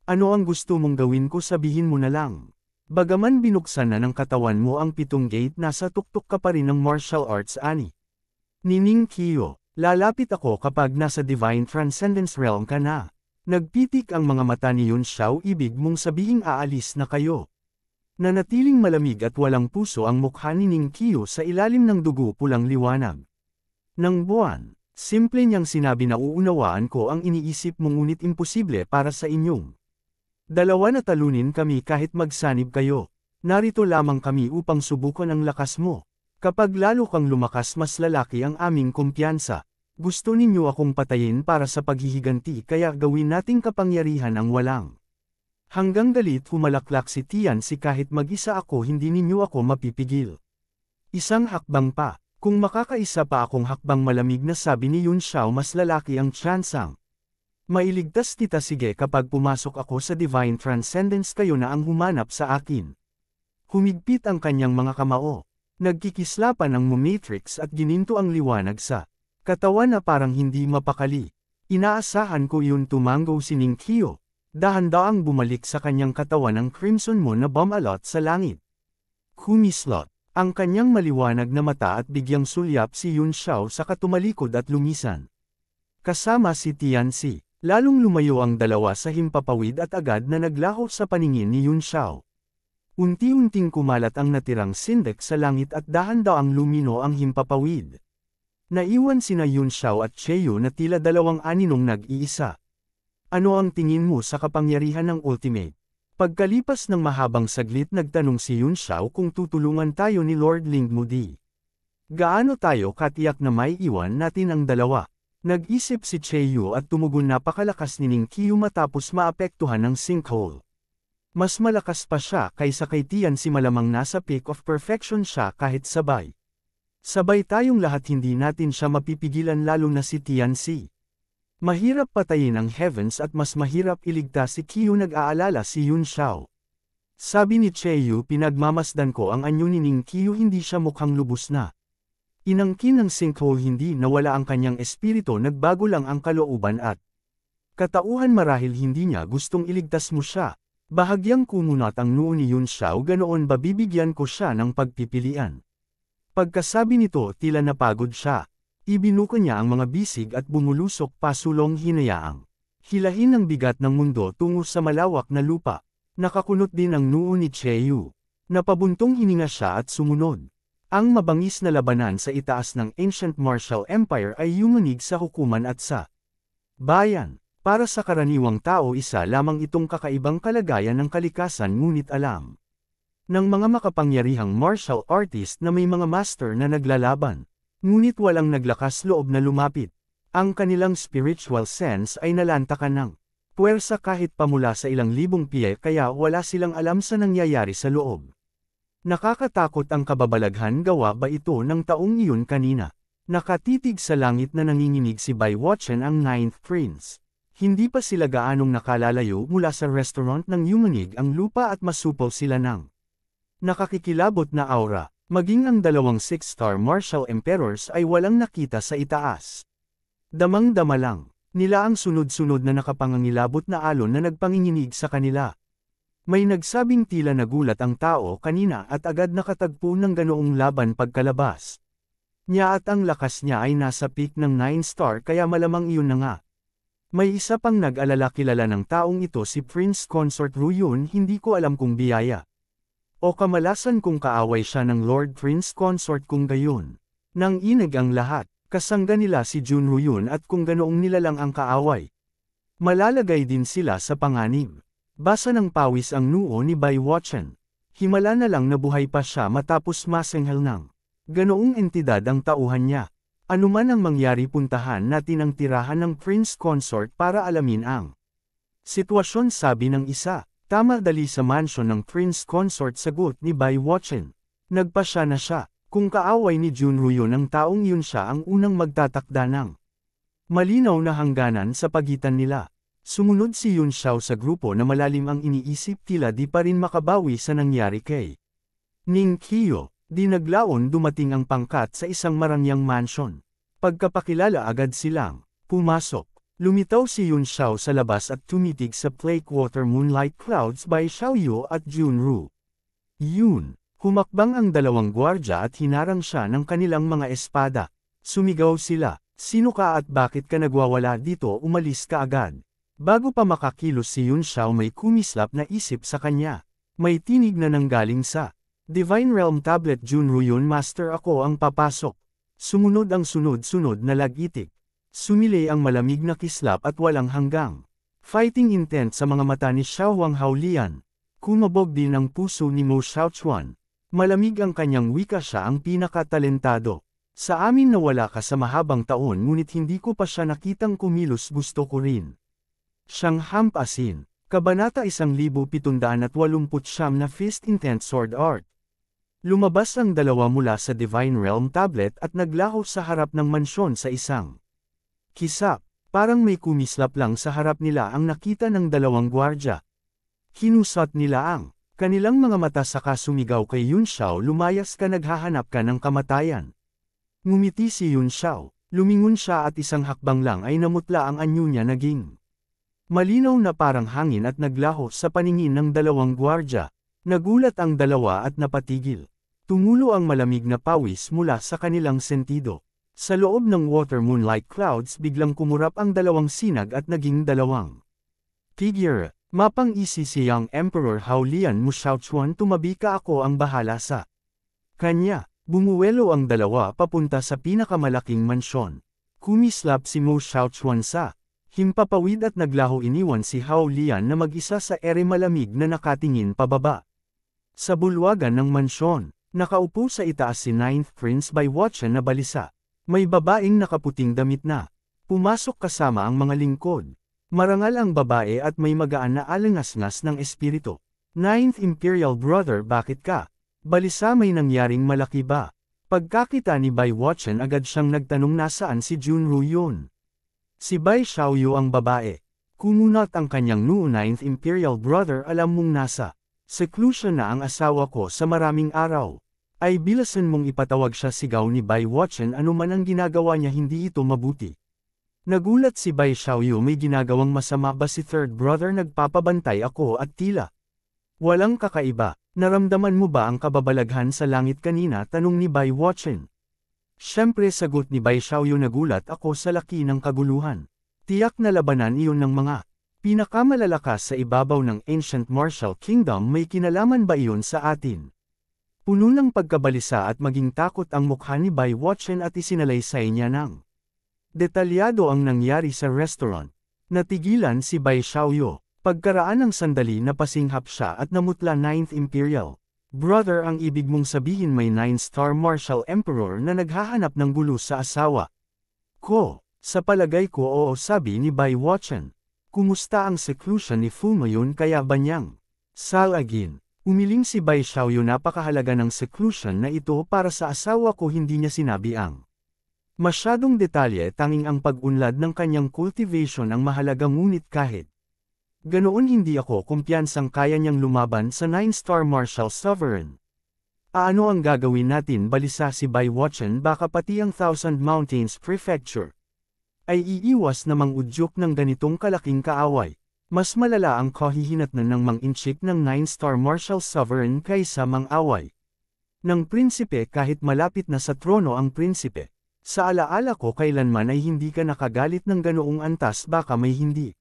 Ano ang gusto mong gawin ko, sabihin mo na lang. Bagaman binuksan na ng katawan mo ang 7 gate, nasa tuktok ka pa rin ng martial arts, ani ni Ning Qiu. Lalapit ako kapag nasa Divine Transcendence Realm ka na. Nagpitik ang mga mata ni Yun Xiao. Ibig mong sabihing aalis na kayo? Nanatiling malamig at walang puso ang mukha ni Ning Qiu sa ilalim ng dugo, pulang liwanag ng buwan. Simple niyang sinabi na uunawaan ko ang iniisip mo, ngunit imposible para sa inyong dalawa na talunin kami kahit magsanib kayo. Narito lamang kami upang subukan ang lakas mo. Kapag lalo kang lumakas, mas lalaki ang aming kumpiyansa. Gusto ninyo akong patayin para sa paghihiganti, kaya gawin nating kapangyarihan ang walang hanggang galit. Humalaklak si Tianxi, kahit mag-isa ako hindi ninyo ako mapipigil. Isang hakbang pa. Kung makakaisa pa akong hakbang, malamig na sabi ni Yun Xiao, mas lalaki ang tsansang mailigtas kita. Sige, kapag pumasok ako sa Divine Transcendence, kayo na ang humanap sa akin. Humigpit ang kanyang mga kamao. Nagkikislapan ang Matrix at gininto ang liwanag sa katawan na parang hindi mapakali. Inaasahan ko yun, tumango si Ning Qiu. Dahan-daang bumalik sa kanyang katawan ang Crimson Moon na bumalot sa langit. Kumislot ang kanyang maliwanag na mata at bigyang sulyap si Yun Xiao sa katumalikod at lumisan. Kasama si Tianxi, lalong lumayo ang dalawa sa himpapawid at agad na naglaho sa paningin ni Yun Xiao. Unti-unting kumalat ang natirang sindek sa langit at dahan-daang lumino ang himpapawid. Naiwan sina Yun Xiao at Cheo na tila dalawang aninong nag-iisa. Ano ang tingin mo sa kapangyarihan ng ultimate? Pagkalipas ng mahabang saglit, nagtanong si Yun Xiao kung tutulungan tayo ni Lord Ling Mudi. Gaano tayo katiyak na may iwan natin ang dalawa? Nag-isip si Cheo at tumugon, napakalakas ni Ning Qiu matapos maapektuhan ng sinkhole. Mas malakas pa siya kaysa kay Tianxi, malamang nasa peak of perfection siya kahit sabay. Sabay tayong lahat, hindi natin siya mapipigilan, lalo na si Tianxi. Mahirap patayin ang heavens at mas mahirap iligtas si Qiu, nag-aalala si Yun Xiao. Sabi ni Cheo, pinagmamasdan ko ang anyo ni Ning Qiu, hindi siya mukhang lubos na inangkin ng sinkhole, hindi nawala ang kanyang espiritu, nagbago lang ang kalooban at katauhan. Marahil hindi niya gustong iligtas mo siya. Bahagyang kumunat ang noo ni Yun Xiao, ganoon ba bibigyan ko siya ng pagpipilian. Pagkasabi nito tila napagod siya. Ibinuka niya ang mga bisig at bumulusok pasulong hinayaang hilahin ang bigat ng mundo tungo sa malawak na lupa. Nakakunot din ang noo ni Cheyu. Napabuntong hininga siya at sumunod. Ang mabangis na labanan sa itaas ng Ancient Martial Empire ay yumanig sa hukuman at sa bayan. Para sa karaniwang tao isa lamang itong kakaibang kalagayan ng kalikasan, ngunit alam ng mga makapangyarihang martial artist na may mga master na naglalaban. Ngunit walang naglakas loob na lumapit. Ang kanilang spiritual sense ay nalantakan ng puwersa kahit pamula sa ilang libong piye, kaya wala silang alam sa nangyayari sa loob. Nakakatakot ang kababalaghan. Gawa ba ito ng taong iyon kanina? Nakatitig sa langit na nanginginig si Bai Wuchen, ang Ninth Prince. Hindi pa sila gaanong nakalalayo mula sa restaurant nang yumanig ang lupa at masupol sila ng nakakikilabot na aura. Maging ang dalawang 6-star martial emperors ay walang nakita sa itaas. Damang-dama lang nila ang sunod-sunod na nakapangangilabot na alon na nagpanginginig sa kanila. May nagsabing tila nagulat ang tao kanina at agad nakatagpo ng ganoong laban pagkalabas niya, at ang lakas niya ay nasa peak ng 9-star, kaya malamang iyon na nga. May isa pang nag-alala, kilala ng taong ito si Prince Consort Ruyun. Hindi ko alam kung biyaya o kamalasan kung kaaway siya ng Lord Prince Consort. Kung gayon, nang inag ang lahat, kasangga nila si Jun Ruyun, at kung ganoong nila lang ang kaaway, malalagay din sila sa panganib. Basa ng pawis ang noo ni Bai Wuchen. Himala na lang na buhay pa siya matapos masenghal ng ganoong entidad ang tauhan niya. Anuman ang mangyari, puntahan natin ang tirahan ng Prince Consort para alamin ang sitwasyon, sabi ng isa. Tama, dali sa mansion ng Prince Consort, sagot ni Bai Wuchen. Nagpasya na siya. Kung kaaway ni Jun Ruyun ang taong yun, siya ang unang magtatakda ng malinaw na hangganan sa pagitan nila. Sumunod si Yun Xiao sa grupo na malalim ang iniisip, tila di pa rin makabawi sa nangyari kay Ning Qiu. Di naglaon dumating ang pangkat sa isang marangyang mansion. Pagkapakilala agad silang pumasok. Lumitaw si Yun Xiao sa labas at tumitig sa Blackwater Moonlight Clouds by Xiaoyu at Junru. Yun, humakbang ang dalawang gwardya at hinarang siya ng kanilang mga espada. Sumigaw sila, "Sino ka at bakit ka nagwawala dito? Umalis ka agad." Bago pa makakilos si Yun Xiao, may kumislap na isip sa kanya. May tinig na nanggaling sa Divine Realm Tablet. Jun Ruyun, Master, ako ang papasok. Sumunod ang sunod-sunod na lagitik. Sumilay ang malamig na kislap at walang hanggang fighting intent sa mga mata ni Xiao Huang Haolian. Kumabog din ang puso ni Mo Xiaochuan. Malamig ang kanyang wika, siya ang pinakatalentado sa amin na wala ka sa mahabang taon, ngunit hindi ko pa siya nakitang kumilos. Gusto ko rin siyang hampasin. Kabanata 1789 na Fist Intent Sword Art. Lumabas ang dalawa mula sa Divine Realm Tablet at naglaho sa harap ng mansyon sa isang kisap. Parang may kumislap lang sa harap nila ang nakita ng dalawang gwardya. Kinusat nila ang kanilang mga mata saka sumigaw kay Yun Xiao, "Lumayas ka, naghahanap ka ng kamatayan." Ngumiti si Yun Xiao. Lumingon siya at isang hakbang lang ay namutla ang anyo niya, naging malinaw na parang hangin at naglaho sa paningin ng dalawang gwardya. Nagulat ang dalawa at napatigil. Tumulo ang malamig na pawis mula sa kanilang sentido. Sa loob ng Water Moonlight Clouds biglang kumurap ang dalawang sinag at naging dalawang figure. Mapang-isi si Young Emperor Haolian. "Mo Xiaochuan, tumabi ka, ako ang bahala sa kanya." Bumuwelo ang dalawa papunta sa pinakamalaking mansyon. Kumislap si Mo Xiaochuan sa himpapawid at naglaho. Iniwan si Haolian na mag-isa sa ere malamig na nakatingin pababa. Sa bulwagan ng mansyon, nakaupo sa itaas si Ninth Prince Bai Wuchen na balisa. May babaeng nakaputing damit na pumasok kasama ang mga lingkod. Marangal ang babae at may magaan na alangas-ngas ng espiritu. "Ninth Imperial Brother, bakit ka balisa? May nangyaring malaki ba?" Pagkakita ni Bai Wuchen, agad siyang nagtanong nasaan si Jun Ruyun. Si Bai Xiaoyu ang babae. Kumunat ang kanyang noo. "Ninth Imperial Brother, alam mong nasa seclusion na ang asawa ko sa maraming araw. Ay bilasan mong ipatawag siya." Sigaw ni Bai Wuchen. Ano man ang ginagawa niya, hindi ito mabuti. Nagulat si Bai Xiaoyu. May ginagawang masama ba si third brother? Nagpapabantay ako at tila Walang kakaiba. Naramdaman mo ba ang kababalaghan sa langit kanina? Tanong ni Bai Wuchen. Siyempre sagot ni Bai Xiaoyu, nagulat ako sa laki ng kaguluhan. Tiyak na labanan iyon ng mga pinakamalalakas sa ibabaw ng Ancient Martial Kingdom. May kinalaman ba iyon sa atin? Puno ng pagkabalisa at maging takot ang mukha ni Bai Wuchen at isinalaysay niya ng detalyado ang nangyari sa restaurant. Natigilan si Bai Xiaoyu. Pagkaraan ng sandali napasinghap siya at namutla. 9th Imperial Brother, ang ibig mong sabihin may 9-star Martial Emperor na naghahanap ng gulo sa asawa ko? Sa palagay ko oo, sabi ni Bai Wuchen. Kumusta ang seclusion ni Fu ngayon, kaya ba niyang salagin? Umiling si Bai Xiaoyu, napakahalaga ng seclusion na ito para sa asawa ko. Hindi niya sinabi ang masyadong detalye, tanging ang pag-unlad ng kanyang cultivation ang mahalaga, ngunit kahit ganoon hindi ako kumpiyansang kaya niyang lumaban sa 9-star Martial Sovereign. Ano ang gagawin natin? Balisa si Bai Wuchen. Baka pati ang Thousand Mountains Prefecture ay iiwas na mang-udyok ng ganitong kalaking kaaway. Mas malala ang kahihinatnan ng mang-inchik ng 9-star Martial Sovereign kaysa mang-away ng prinsipe kahit malapit na sa trono ang prinsipe. Sa alaala ko, kailanman ay hindi ka nakagalit ng ganoong antas. Baka may hindi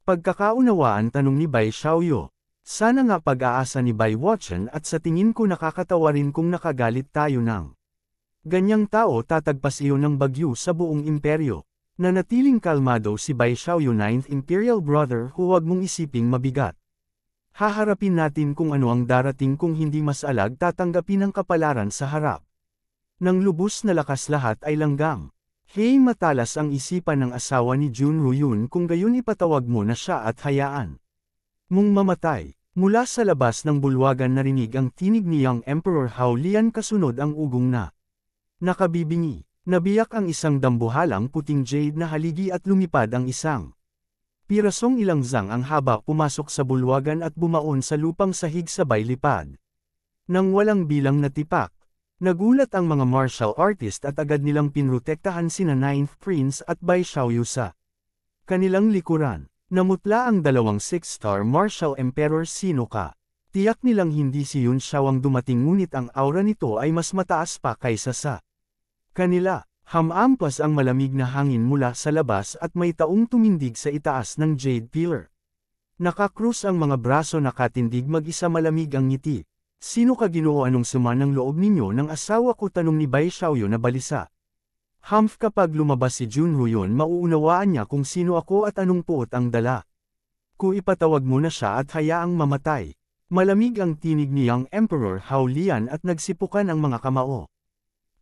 pagkakaunawaan, tanong ni Bai Xiaoyu. Sana nga, pag-aasa ni Bai Wuchen, at sa tingin ko nakakatawa rin kung nakagalit tayo ng ganyang tao. Tatagpas iyon ng bagyo sa buong imperyo. Nanatiling kalmado si Bai Xiaoyu. 9th Imperial Brother, huwag mong isiping mabigat. Haharapin natin kung ano ang darating. Kung hindi masalag, tatanggapin ang kapalaran sa harap. Nang lubos na lakas, lahat ay langgam. Hey, matalas ang isipan ng asawa ni Jun Ruyun. Kung gayon, ipatawag mo na siya at hayaan mong mamatay. Mula sa labas ng bulwagan narinig ang tinig ni Young Emperor Hao Lian, kasunod ang ugong na nakabibingi. Nabiyak ang isang dambuhalang puting jade na haligi at lumipad ang isang pirasong ilanggam ang haba, pumasok sa bulwagan at bumaon sa lupang sahig sabay lipad. Nang walang bilang na tipak, nagulat ang mga martial artist at agad nilang pinrotektahan sina 9th Prince at Bai Xiaoyu sa kanilang likuran. Namutla ang dalawang 6-star Martial Emperor. Sino ka? Tiyak nilang hindi si Yun Xiao ang dumating, ngunit ang aura nito ay mas mataas pa kaysa sa kanila. Hamampas ang malamig na hangin mula sa labas at may taong tumindig sa itaas ng Jade Pillar. Nakakrus ang mga braso, nakatindig mag-isa, malamig ang ngiti. Sino ka, Ginoo? Anong sama ng loob ninyo ng asawa ko? Tanong ni Bai Xiaoyu na balisa. Kapag lumabas si Jun Ruyun, mauunawaan niya kung sino ako at anong puot ang dala ko. Ipatawag mo na siya at hayaang mamatay. Malamig ang tinig ni Young Emperor Hao Lian at nagsipukan ang mga kamao.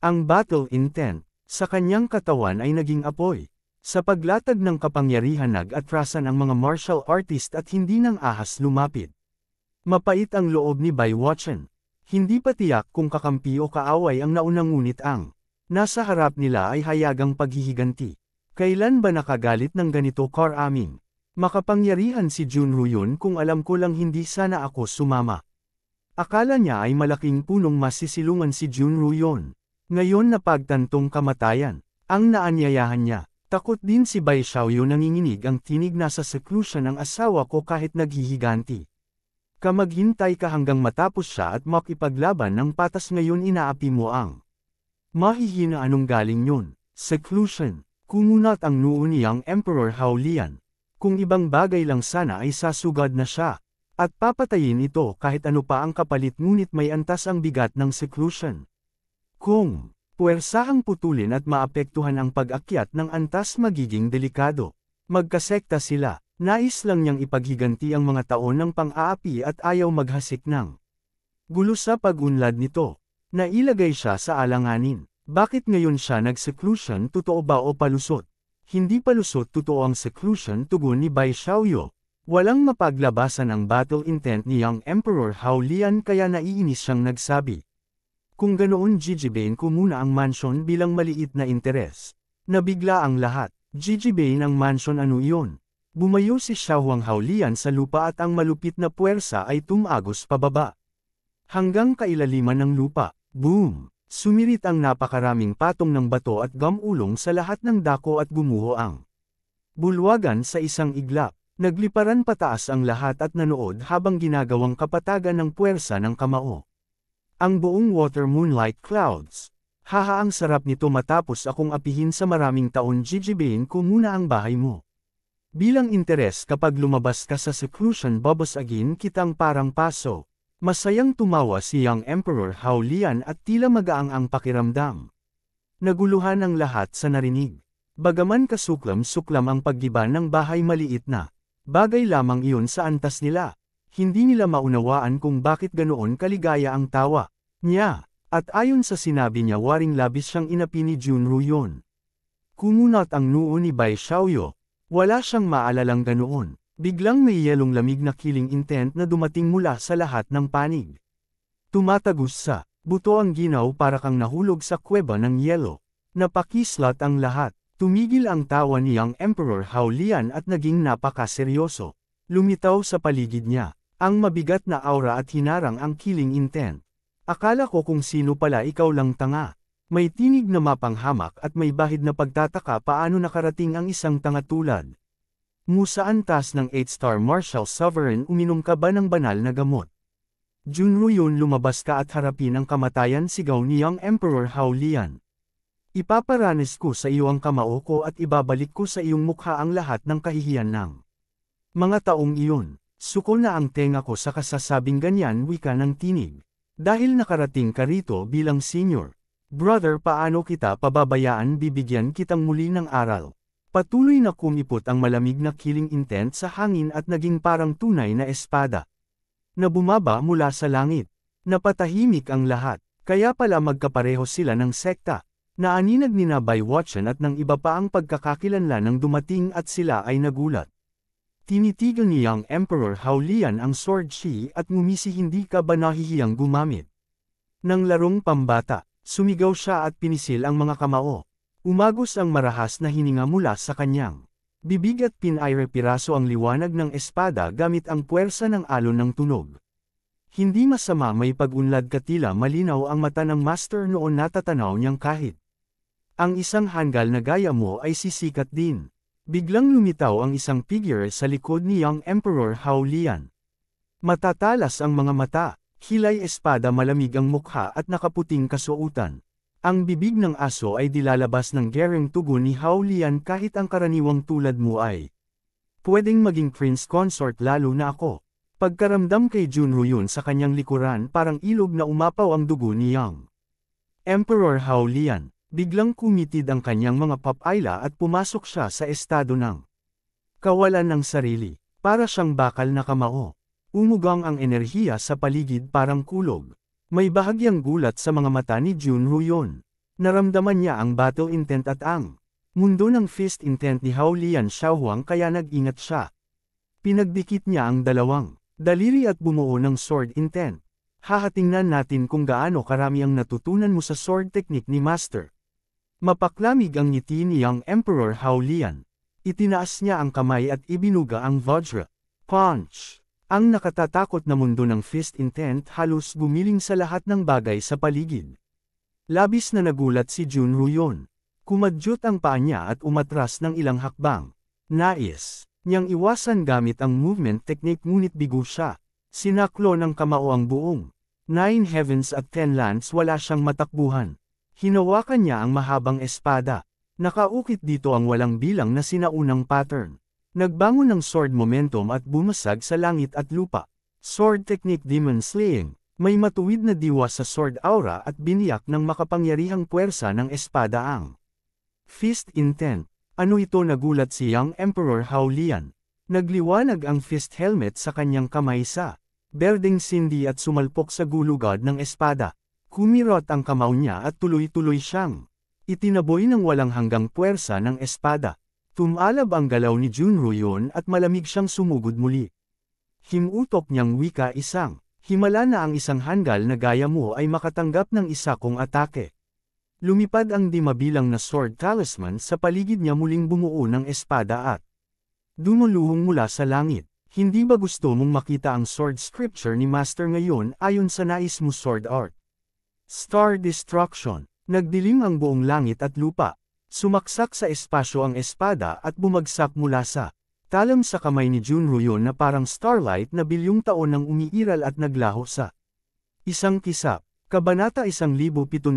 Ang battle intent sa kanyang katawan ay naging apoy. Sa paglatag ng kapangyarihan, nag-atrasan ang mga martial artist at hindi nang ahas lumapit. Mapait ang loob ni Bai Wuchen. Hindi pa tiyak kung kakampi o kaaway ang naunang, ngunit ang nasa harap nila ay hayagang paghihiganti. Kailan ba nakagalit ng ganito karaming makapangyarihan si Jun Ruyun? Kung alam ko lang, hindi sana ako sumama. Akala niya ay malaking punong masisilungan si Jun Ruyun. Ngayon napagtantong kamatayan ang naanyayahan niya. Takot din si Bai Xiaoyu. Nanginginig ang tinig, nasa seclusion ang asawa ko kahit naghihiganti. Maghintay ka hanggang matapos siya at makipaglaban ng patas. Ngayon inaapi mo ang mahihina. Anong galing yun? Seclusion. Kumunat ang noo ni Young Emperor Hao Lian. Kung ibang bagay lang sana ay sasugad na siya at papatayin ito kahit ano pa ang kapalit, ngunit may antas ang bigat ng seclusion. Kung puwersahang putulin at maapektuhan ang pag-akyat ng antas, magiging delikado. Magkasekta sila. Nais lang niyang ipaghiganti ang mga taon ng pang-aapi at ayaw maghasik ng gulo sa pag-unlad nito. Nailagay siya sa alanganin. Bakit ngayon siya nag-seclusion? Totoo ba o palusot? Hindi palusot, totoo ang seclusion, tugon ni Bai Xiaoyu. Walang mapaglabasan ang battle intent ni Young Emperor Hao Lian, kaya naiinis siyang nagsabi. Kung ganoon, jijibain ko muna ang mansion bilang maliit na interes. Nabigla ang lahat. Jijibain ang mansion? Ano iyon? Bumayo si Xiaohuang Hao Lian sa lupa at ang malupit na puwersa ay tumagos pababa hanggang kailaliman ng lupa. Boom! Sumirit ang napakaraming patong ng bato at gamulong sa lahat ng dako at gumuho ang bulwagan sa isang iglap. Nagliparan pataas ang lahat at nanood habang ginagawang kapatagan ng puwersa ng kamao. Ang buong water moonlight clouds. Haha, ang sarap nito matapos akong apihin sa maraming taon. Jijibihin ko muna ang bahay mo. Bilang interes kapag lumabas ka sa seclusion, babasagin kitang parang paso. Masayang tumawa si Young Emperor Hao Lian at tila magaang ang pakiramdam. Naguluhan ang lahat sa narinig. Bagaman kasuklam-suklam ang paggiba ng bahay, maliit na bagay lamang iyon sa antas nila. Hindi nila maunawaan kung bakit ganoon kaligaya ang tawa niya. At ayon sa sinabi niya, waring labis siyang inapi ni Junro yun. Kumunat ang noo ni Bai Xiaoyo. Wala siyang maalalang ganoon. Biglang may yelong lamig na killing intent na dumating mula sa lahat ng panig. Tumatagos sa buto ang ginaw para kang nahulog sa kuweba ng yelo. Napakislat ang lahat. Tumigil ang tawa ni Young Emperor Hao Lian at naging napakaseryoso. Lumitaw sa paligid niya. Ang mabigat na aura at hinarang ang killing intent. Akala ko kung sino pala, ikaw lang tanga. May tinig na mapanghamak at may bahid na pagtataka paano nakarating ang isang tanga tulad mo sa antas ng 8-star Martial Sovereign. Uminom ka ba ng banal na gamot? Junro yun, lumabas ka at harapin ang kamatayan, sigaw ni Young Emperor Hao Lian. Ipaparanas ko sa iyo ang kamao ko at ibabalik ko sa iyong mukha ang lahat ng kahihiyan ng mga taong iyon. Suko na ang tenga ko sa kasasabing ganyan, wika ng tinig. Dahil nakarating ka rito bilang senior brother, paano kita pababayaan? Bibigyan kitang muli ng aral. Patuloy na kumipot ang malamig na killing intent sa hangin at naging parang tunay na espada na bumaba mula sa langit. Napatahimik ang lahat, kaya pala magkapareho sila ng sekta. Naaninag ni Bai Watchen at ng iba pa ang pagkakakilanlan nang dumating at sila ay nagulat. Tinitigan ni Young Emperor Hao Lian ang sword shi at ngumisi, hindi ka ba nahihiyang gumamit ng larong pambata? Sumigaw siya at pinisil ang mga kamao. Umagos ang marahas na hininga mula sa kanyang bibig at pinaire-piraso ang liwanag ng espada gamit ang puwersa ng alon ng tunog. Hindi masama may pag-unlad ka, tila malinaw ang mata ng master noon, natatanaw niyang kahit ang isang hanggal na gaya mo ay sisikat din. Biglang lumitaw ang isang figure sa likod ni Young Emperor Hao Lian. Matatalas ang mga mata, hilay espada, malamig ang mukha at nakaputing kasuotan. Ang bibig ng aso ay dilalabas ng gereng tugon ni Hao Lian, kahit ang karaniwang tulad mo ay pwedeng maging prince consort, lalo na ako. Pagkaramdam kay Junro yun sa kanyang likuran, parang ilog na umapaw ang dugo ni Young Emperor Hao Lian. Biglang kumitid ang kanyang mga papayla at pumasok siya sa estado ng kawalan ng sarili. Para siyang bakal na kamao. Umugang ang enerhiya sa paligid parang kulog. May bahagyang gulat sa mga mata ni Junro yun. Naramdaman niya ang battle intent at ang mundo ng fist intent ni Hao Lian Xiaohuang, kaya nag-ingat siya. Pinagdikit niya ang dalawang daliri at bumuo ng sword intent. Hahatingnan natin kung gaano karami ang natutunan mo sa sword technique ni Master. Mapaklamig ang ngiti ni Young Emperor Hao Lian. Itinaas niya ang kamay at ibinuga ang Vajra Punch. Ang nakatatakot na mundo ng fist intent halos gumiling sa lahat ng bagay sa paligid. Labis na nagulat si Junro yun. Kumadyot ang paa niya at umatras ng ilang hakbang. Nais niyang iwasan gamit ang movement technique, ngunit bigo siya. Sinaklo ng kamao ang buong 9 heavens at 10 lands, wala siyang matakbuhan. Hinawakan niya ang mahabang espada. Nakaukit dito ang walang bilang na sinaunang pattern. Nagbangon ng sword momentum at bumasag sa langit at lupa. Sword technique, demon slaying. May matuwid na diwa sa sword aura at biniyak ng makapangyarihang puwersa ng espada ang fist intent. Ano ito? Nagulat si Young Emperor Hao Lian. Nagliwanag ang fist helmet sa kanyang kamay sa berdeng sindi at sumalpok sa gulugad ng espada. Kumirot ang kamao niya at tuloy-tuloy siyang itinaboy ng walang hanggang puwersa ng espada. Tumalab ang galaw ni Junro yun at malamig siyang sumugod muli. Himutok niyang wika, isang himala na ang isang hanggal na gaya mo ay makatanggap ng isa kong atake. Lumipad ang di mabilang na sword talisman sa paligid niya, muling bumuo ng espada at dumuluhong mula sa langit. Hindi ba gusto mong makita ang sword scripture ni Master ngayon ayon sa nais mo sword art? Star Destruction. Nagdilim ang buong langit at lupa. Sumaksak sa espasyo ang espada at bumagsak mula sa Talam sa kamay ni Junro yun na parang starlight na bilyong taon nang umiiral at naglaho sa isang kisap. Kabanata 1770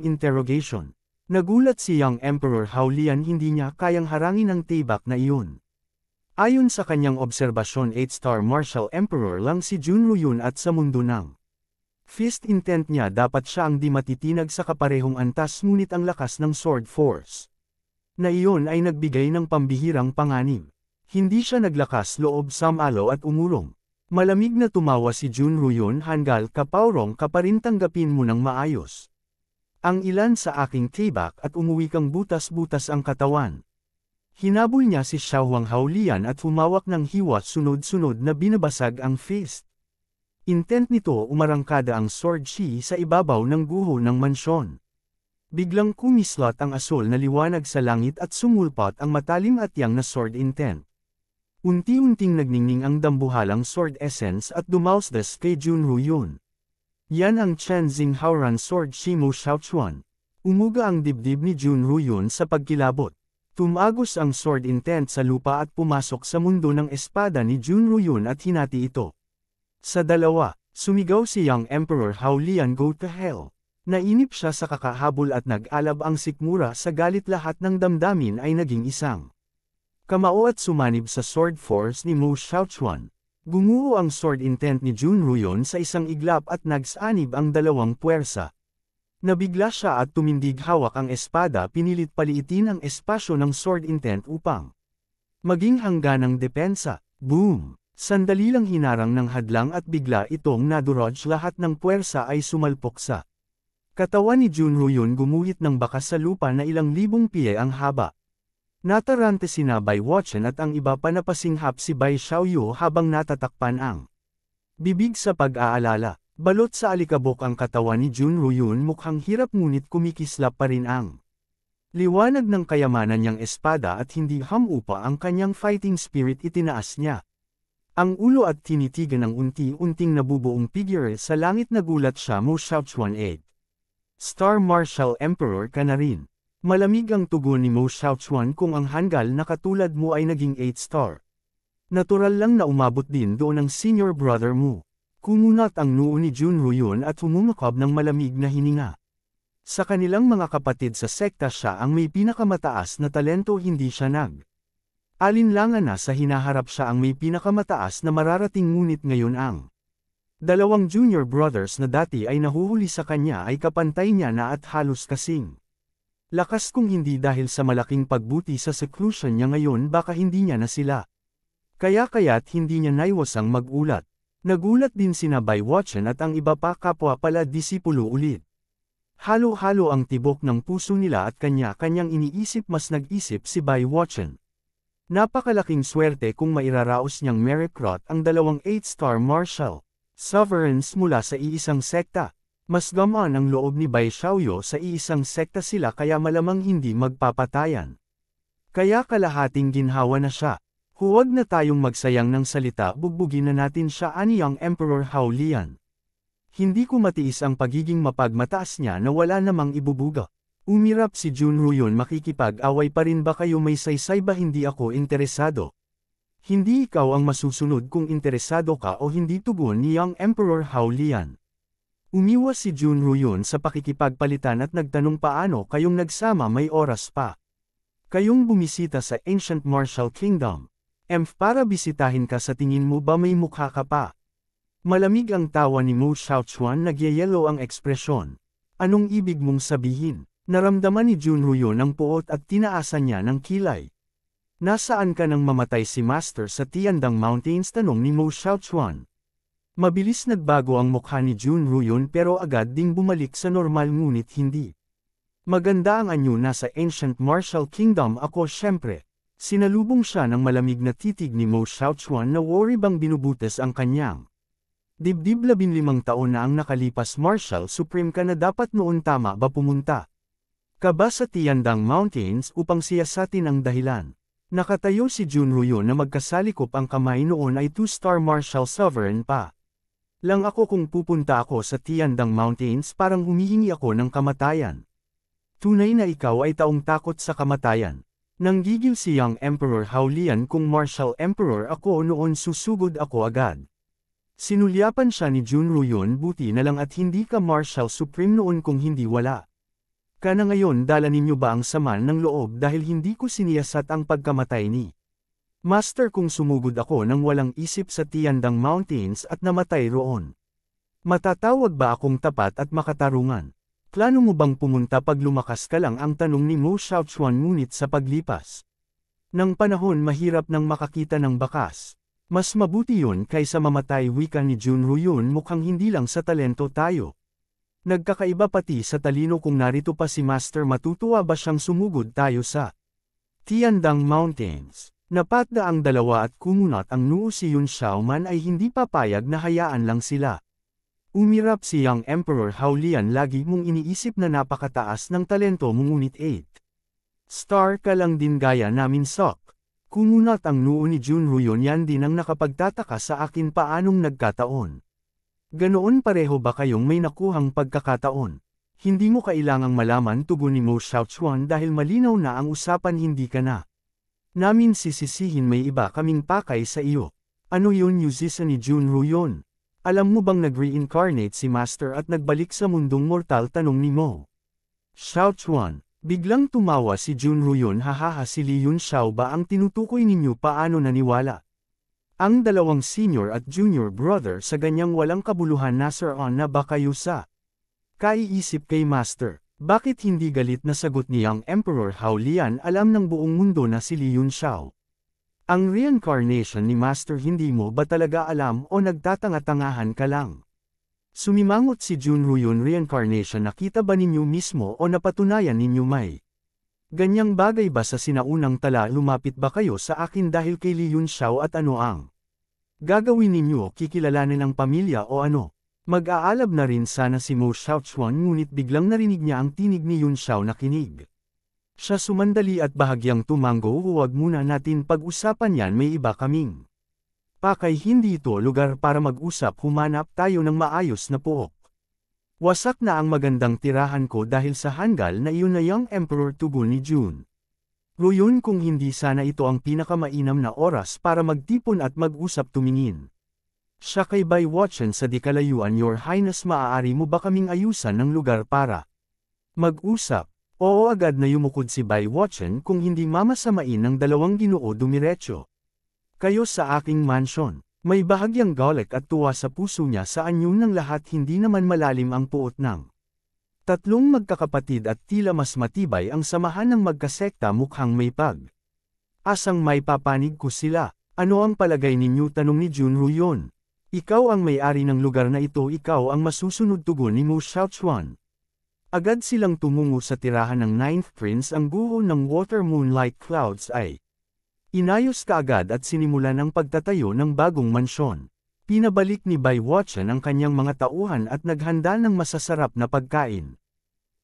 interrogation. Nagulat si Young Emperor Haulian, hindi niya kayang harangin ang tibak na iyon. Ayon sa kanyang obserbasyon, 8-star Martial Emperor lang si Junro yun at sa mundo ng fist intent niya dapat siya ang di matitinag sa kaparehong antas, ngunit ang lakas ng sword force na iyon ay nagbigay ng pambihirang panganib. Hindi siya naglakas loob, sumalo at umulong. Malamig na tumawa si Junro yun, hanggal kapaurong ka pa rin, tanggapin mo ng maayos ang ilan sa aking tibak at umuwi kang butas-butas ang katawan. Hinabol niya si Xiaohuang Haulian at humawak ng hiwa, sunod-sunod na binabasag ang fist. Intent nito umarangkada ang sword chi sa ibabaw ng guho ng mansyon. Biglang kumislot ang asul na liwanag sa langit at sumulpot ang matalim at yang na sword intent. Unti-unting nagningning ang dambuhalang sword essence at dumausdas kay Junro yun. Yan ang Chen Xing Haoran sword chi Mo Xiaochuan. Umuga ang dibdib ni Junro yun sa pagkilabot. Tumagos ang sword intent sa lupa at pumasok sa mundo ng espada ni Junro yun at hinati ito sa dalawa. Sumigaw si Young Emperor Haulian, "Go to hell!" Nainip siya sa kakahabol at nag-alab ang sikmura sa galit. Lahat ng damdamin ay naging isang kamao at sumanib sa sword force ni Mo Xiaochuan. Gumuho ang sword intent ni Junro yun sa isang iglap at nagsanib ang dalawang puwersa. Nabigla siya at tumindig, hawak ang espada, pinilit paliitin ang espasyo ng sword intent upang maging hangganang depensa. Boom! Sandali lang hinarang ng hadlang at bigla itong nadurog. Lahat ng puwersa ay sumalpok sa katawan ni Junro yun, gumuhit ng bakas sa lupa na ilang libong piye ang haba. Natarante sina Bai Wuchen at ang iba pa, napasinghap si Bai Xiaoyu habang natatakpan ang bibig sa pag-aalala. Balot sa alikabok ang katawan ni Junro yun, mukhang hirap ngunit kumikislap pa rin ang liwanag ng kayamanan niyang espada at hindi hamupa ang kanyang fighting spirit. Itinaas niya ang ulo at tinitigan ang unti-unting nabubuong figure sa langit. Nagulat siya. Mo Xiaochuan, 8-star Martial Emperor ka na rin. Malamig ang tugon ni Mo Xiaochuan, kung ang hanggal na katulad mo ay naging 8-star. Natural lang na umabot din doon ang senior brother mo. Kumunat ang noo ni Junro yun at humumakab ng malamig na hininga. Sa kanilang mga kapatid sa sekta, siya ang may pinakamataas na talento, hindi siya alinlangan na sa hinaharap. Siya ang may pinakamataas na mararating, ngunit ngayon ang dalawang junior brothers na dati ay nahuhuli sa kanya ay kapantay niya na at halos kasing lakas, kung hindi dahil sa malaking pagbuti sa seclusion niya ngayon, baka hindi niya na sila. Kaya't hindi niya naiwasang magulat. Nagulat din sina Bai Wuchen at ang iba pa, kapwa pala disipulo ulit. Halo-halo ang tibok ng puso nila at kanya-kanyang iniisip. Mas nag-isip si Bai Wuchen. Napakalaking swerte kung mairaraos niyang merekrot ang dalawang 8-star Martial Sovereigns mula sa iisang sekta. Mas gamaan ang loob ni Bai Xiaoyu sa iisang sekta sila, kaya malamang hindi magpapatayan. Kaya kalahating ginhawa na siya. Huwag na tayong magsayang ng salita, bugbugin na natin siya, ani Young Emperor Haulian. Hindi ko matiis ang pagiging mapagmataas niya na wala namang ibubuga. Umirap si Junro yun, makikipag-away pa rin ba kayo? May saysay ba? Hindi ako interesado. Hindi ikaw ang masusunod kung interesado ka o hindi, tugon ni Young Emperor Haulian. Umiwas si Junro yun sa pakikipagpalitan at nagtanong, paano kayong nagsama? May oras pa kayong bumisita sa Ancient Martial Kingdom. Para bisitahin ka, sa tingin mo ba may mukha ka pa? Malamig ang tawa ni Mo Xiaochuan, nagyayelo ang ekspresyon. Anong ibig mong sabihin? Naramdaman ni Junro yun ang puot at tinaasan niya ng kilay. Nasaan ka nang mamatay si Master sa Tiandang Mountains? Tanong ni Mo Xiaochuan. Mabilis nagbago ang mukha ni Junro yun, pero agad ding bumalik sa normal, ngunit hindi maganda ang anyo. Nasa Ancient Martial Kingdom ako, syempre. Sinalubong siya ng malamig na titig ni Mo Xiaochuan na worry bang binubutas ang kanyang dibdib. 15 taon na ang nakalipas, Martial Supreme ka na dapat noon, tama ba? Pumunta ka ba sa Tiandang Mountains upang siyasatin ang dahilan? Nakatayo si Junro yun na magkasalikop ang kamay. Noon ay 2-star Martial Sovereign pa lang ako. Kung pupunta ako sa Tiandang Mountains, parang humihingi ako ng kamatayan. Tunay na ikaw ay taong takot sa kamatayan. Nanggigil si Young Emperor Haulian kung Martial Emperor ako noon susugod ako agad. Sinulyapan siya ni Junruyon buti na lang at hindi ka Martial Supreme noon kung hindi wala. Kana ngayon dala ninyo ba ang sama ng loob dahil hindi ko siniyasat ang pagkamatay ni Master kung sumugod ako ng walang isip sa Tiandang Mountains at namatay roon. Matatawag ba akong tapat at makatarungan? Plano mo bang pumunta pag lumakas ka lang ang tanong ni Mo Xiaochuan ngunit sa paglipas ng panahon mahirap nang makakita ng bakas. Mas mabuti yun kaysa mamatay wika ni Junruyon mukhang hindi lang sa talento tayo. Nagkakaiba pati sa talino kung narito pa si Master matutuwa ba siyang sumugod tayo sa Tiandang Mountains. Napatda ang dalawa at kumunat ang noo si Yun Xiaoman ay hindi papayag na hayaan lang sila. Umirap si Young Emperor Haulian lagi mong iniisip na napakataas ng talento mo ngunit 8 star ka lang din gaya namin Sok. Kumunat ang noo ni Junruyon yan din ang nakapagtataka sa akin paanong nagkataon. Ganoon pareho ba kayong may nakuhang pagkakataon? Hindi mo kailangang malaman tugon ni Mo Xiaochuan dahil malinaw na ang usapan hindi ka na namin sisisihin may iba kaming pakay sa iyo. Ano yun yuzisa ni Junruyon? Alam mo bang nag-reincarnate si Master at nagbalik sa mundong mortal tanong ni Mo Xiaochuan. Biglang tumawa si Junruyon hahaha si Li Yun Xiao ba ang tinutukoy ninyo paano naniwala? Ang dalawang senior at junior brother sa ganyang walang kabuluhan nasaroon na ba kayo sa kaiisip kay Master? Bakit hindi galit na sagot ni Young Emperor Haulian alam ng buong mundo na si Li Yun Xiao? Ang reincarnation ni Master hindi mo ba talaga alam o nagtatanga-tangahan ka lang? Sumimangot si Junruyon reincarnation nakita ba ninyo mismo o napatunayan ninyo may ganyang bagay ba sa sinaunang tala lumapit ba kayo sa akin dahil kay Li Yun Xiao at ano ang gagawin ninyo kikilalanin ang pamilya o ano? Mag-aalab na rin sana si Mo Xiaochuan ngunit biglang narinig niya ang tinig ni Yun Xiao na kinig. Siya sumandali at bahagyang tumango huwag muna natin pag-usapan yan may iba kaming pakay hindi ito lugar para mag-usap humanap tayo ng maayos na puok. Wasak na ang magandang tirahan ko dahil sa hanggal na iyon na Young Emperor tugon ni Jun. Ruyon kung hindi sana ito ang pinakamainam na oras para magtipon at mag-usap tumingin. Siya kay Bai Watchen sa di kalayuan Your Highness maaari mo ba kaming ayusan ng lugar para mag-usap? Oo agad na yumukod si Bai Watchen kung hindi mamasamain ng dalawang ginoo dumiretso kayo sa aking mansion. May bahagyang galit at tuwa sa puso niya sa anyo ng lahat hindi naman malalim ang puot ng tatlong magkakapatid at tila mas matibay ang samahan ng magkasekta mukhang may asang may papanig ko sila. Ano ang palagay ninyo tanong ni Junruyon? Ikaw ang may-ari ng lugar na ito ikaw ang masusunod tugon ni Mo Xiaochuan. Agad silang tumungo sa tirahan ng Ninth Prince ang guho ng Water Moonlight Clouds ay inayos kaagad at sinimulan ang pagtatayo ng bagong mansyon. Pinabalik ni Bai Watchen ang kanyang mga tauhan at naghanda ng masasarap na pagkain.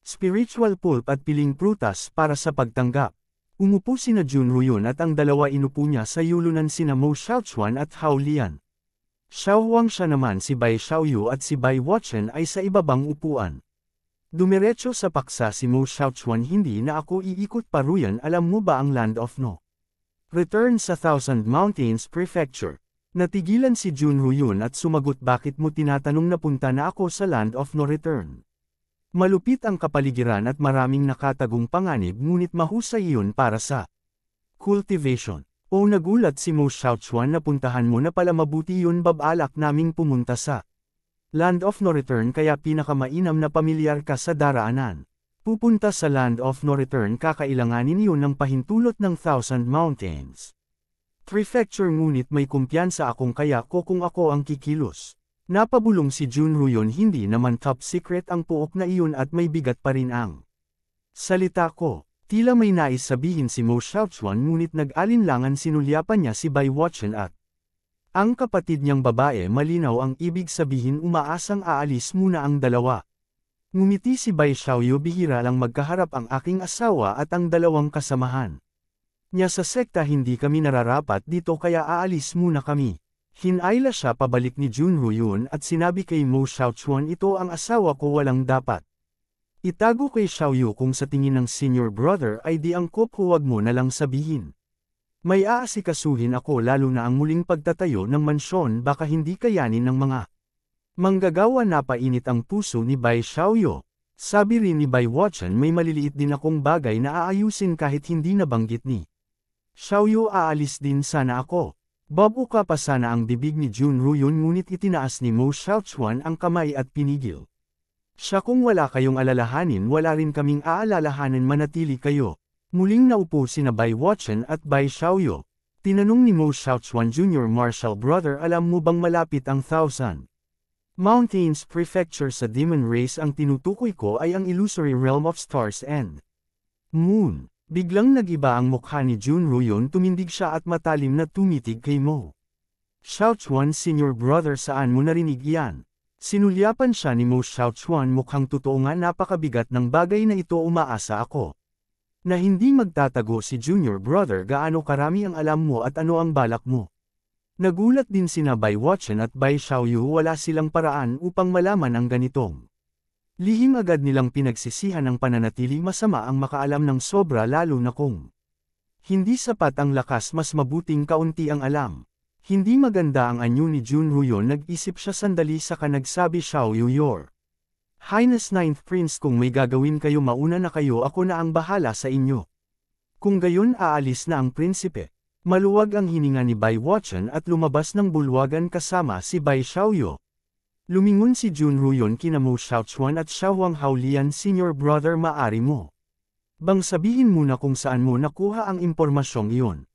Spiritual pulp at piling prutas para sa pagtanggap. Umupo sina Junruyon at ang dalawa inupo niya sa yulunan sina Mo Xiaochuan at Haulian. Xiaohuang siya naman si Bai Xiaoyu at si Bai Watchen ay sa ibabang upuan. Dumiretso sa paksa si Mo Xiaochuan hindi na ako iikot pa ruyan alam mo ba ang Land of No Return sa Thousand Mountains Prefecture. Natigilan si Junruyon at sumagot bakit mo tinatanong napunta na ako sa Land of No Return. Malupit ang kapaligiran at maraming nakatagong panganib ngunit mahusay iyon para sa cultivation. O nagulat si Mo Xiaochuan na puntahan mo na pala mabuti yun babalak naming pumunta sa Land of No Return kaya pinakamainam na pamilyar ka sa daraanan. Pupunta sa Land of No Return kakailanganin iyon ng pahintulot ng Thousand Mountains Prefecture ngunit may kumpiyansa akong kaya ko kung ako ang kikilos. Napabulong si Junruyon hindi naman top secret ang puok na iyon at may bigat pa rin ang salita ko. Tila may nais sabihin si Mo Xiaochuan ngunit nag-alinlangan sinulyapan niya si Bai Watchen at ang kapatid niyang babae malinaw ang ibig sabihin umaasang aalis muna ang dalawa. Ngumiti si Bai Xiaoyu bihira lang magkaharap ang aking asawa at ang dalawang kasamahan niya sa sekta hindi kami nararapat dito kaya aalis muna kami. Hinayla siya pabalik ni Junruyon at sinabi kay Mo Xiaochuan ito ang asawa ko walang dapat Itago kay Xiaoyu kung sa tingin ng senior brother ay di angkop huwag mo na lang sabihin. May aasikasuhin ako lalo na ang muling pagtatayo ng mansyon baka hindi kayanin ng mga manggagawa. Napainit ang puso ni Bai Xiaoyu. Sabi rin ni Bai Wuchen may maliliit din akong bagay na aayusin kahit hindi nabanggit ni Xiaoyu. Aalis din sana ako. Babuka pa sana ang bibig ni Jun Ruyon ngunit itinaas ni Mo Xiaochuan ang kamay at pinigil. Siya kung wala kayong alalahanin wala rin kaming aalalahanin manatili kayo. Muling naupo sina Bai Wuchen at Bai Xiaoyu. Tinanong ni Mo Xiaochuan Jr. Marshal brother alam mo bang malapit ang 1,000 Mountains Prefecture sa Demon Race ang tinutukoy ko ay ang illusory realm of stars and moon. Biglang nagiba ang mukha ni Jun Ruyon tumindig siya at matalim na tumitig kay Mo Xiaochuan senior brother saan mo narinig iyan? Sinulyapan siya ni Mo Xiaochuan mukhang totoo nga napakabigat ng bagay na ito umaasa ako na hindi magtatago si junior brother gaano karami ang alam mo at ano ang balak mo. Nagulat din sina Bai Wuchen at Bai Xiaoyu wala silang paraan upang malaman ang ganitong lihim agad nilang pinagsisihan ang pananatiling masama ang makaalam ng sobra lalo na kung hindi sapat ang lakas mas mabuting kaunti ang alam. Hindi maganda ang anyo ni Jun Ruyon nag-isip siya sandali saka nagsabi Xiaoyu your Highness Ninth Prince kung may gagawin kayo mauna na kayo ako na ang bahala sa inyo. Kung gayon aalis na ang prinsipe. Maluwag ang hininga ni Bai Wuchen at lumabas ng bulwagan kasama si Bai Xiaoyu. Lumingon si Jun Ruyon kina Mo Xiaochuan at Xiaohuang Haolian senior brother maari mo bang sabihin muna kung saan mo nakuha ang impormasyong iyon.